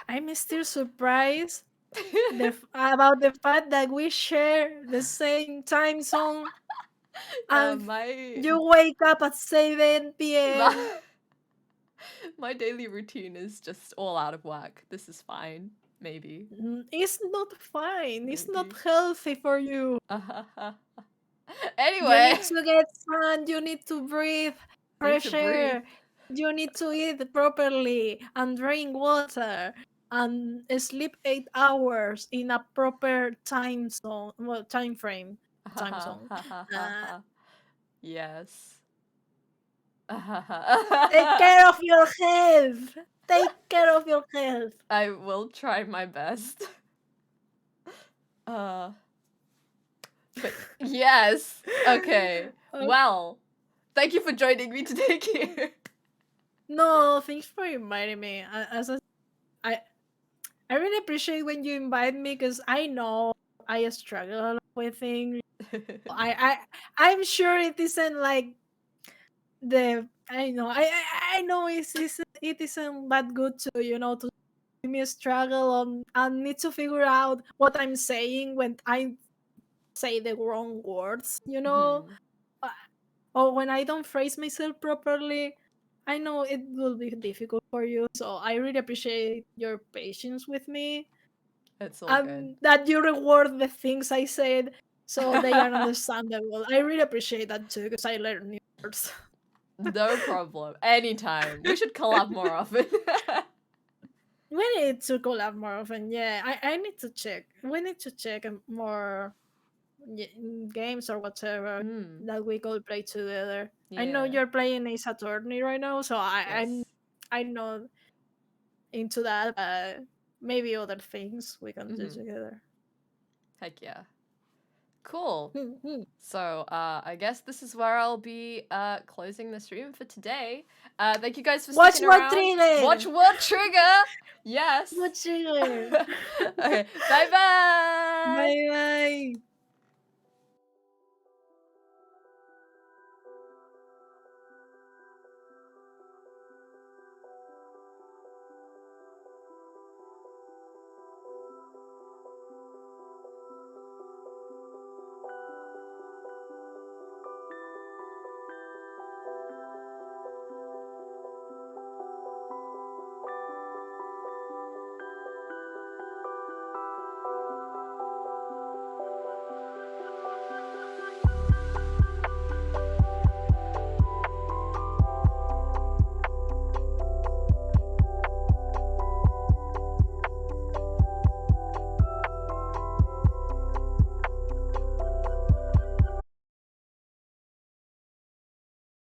I'm still surprised about the fact that we share the same time zone Yeah, and you wake up at 7 my p.m. my daily routine is just all out of whack. This is fine. maybe. It's not fine. It's not Maybe. healthy for you. You Anyway, need to get sun. You need to breathe need to fresh breathe. air. You need to eat properly and drink water and sleep 8 hours in a proper time zone, well, time frame, time zone. Yes. Take care of your health. Take care of your health. I will try my best. But yes. Okay. Well, thank you for joining me today, Kier. No, thanks for inviting me. I really appreciate when you invite me because I know I struggle a lot with things. I'm sure it isn't like I know it isn't that good to to see me struggle and need to figure out what I'm saying when I say the wrong words. Uh, or when I don't phrase myself properly. I know it will be difficult for you, so I really appreciate your patience with me It's all good. and that you reward the things I said so they are understandable. I really appreciate that too because I learn new words. No problem. Anytime. We should collab more often. We need to collab more often. Yeah, I need to check. We need to check more games or whatever Mm, that we could play together. I know yeah. you're playing Ace Attorney right now, so Yes. I'm not into that. But maybe other things we can do Mm-hmm. together. Heck yeah. Cool. Mhm. So, I guess this is where I'll be closing the stream for today. Thank you guys for Watch sticking what around. trigger. Watch What Trigger! Yes! What trigger. Okay, bye bye! Bye bye.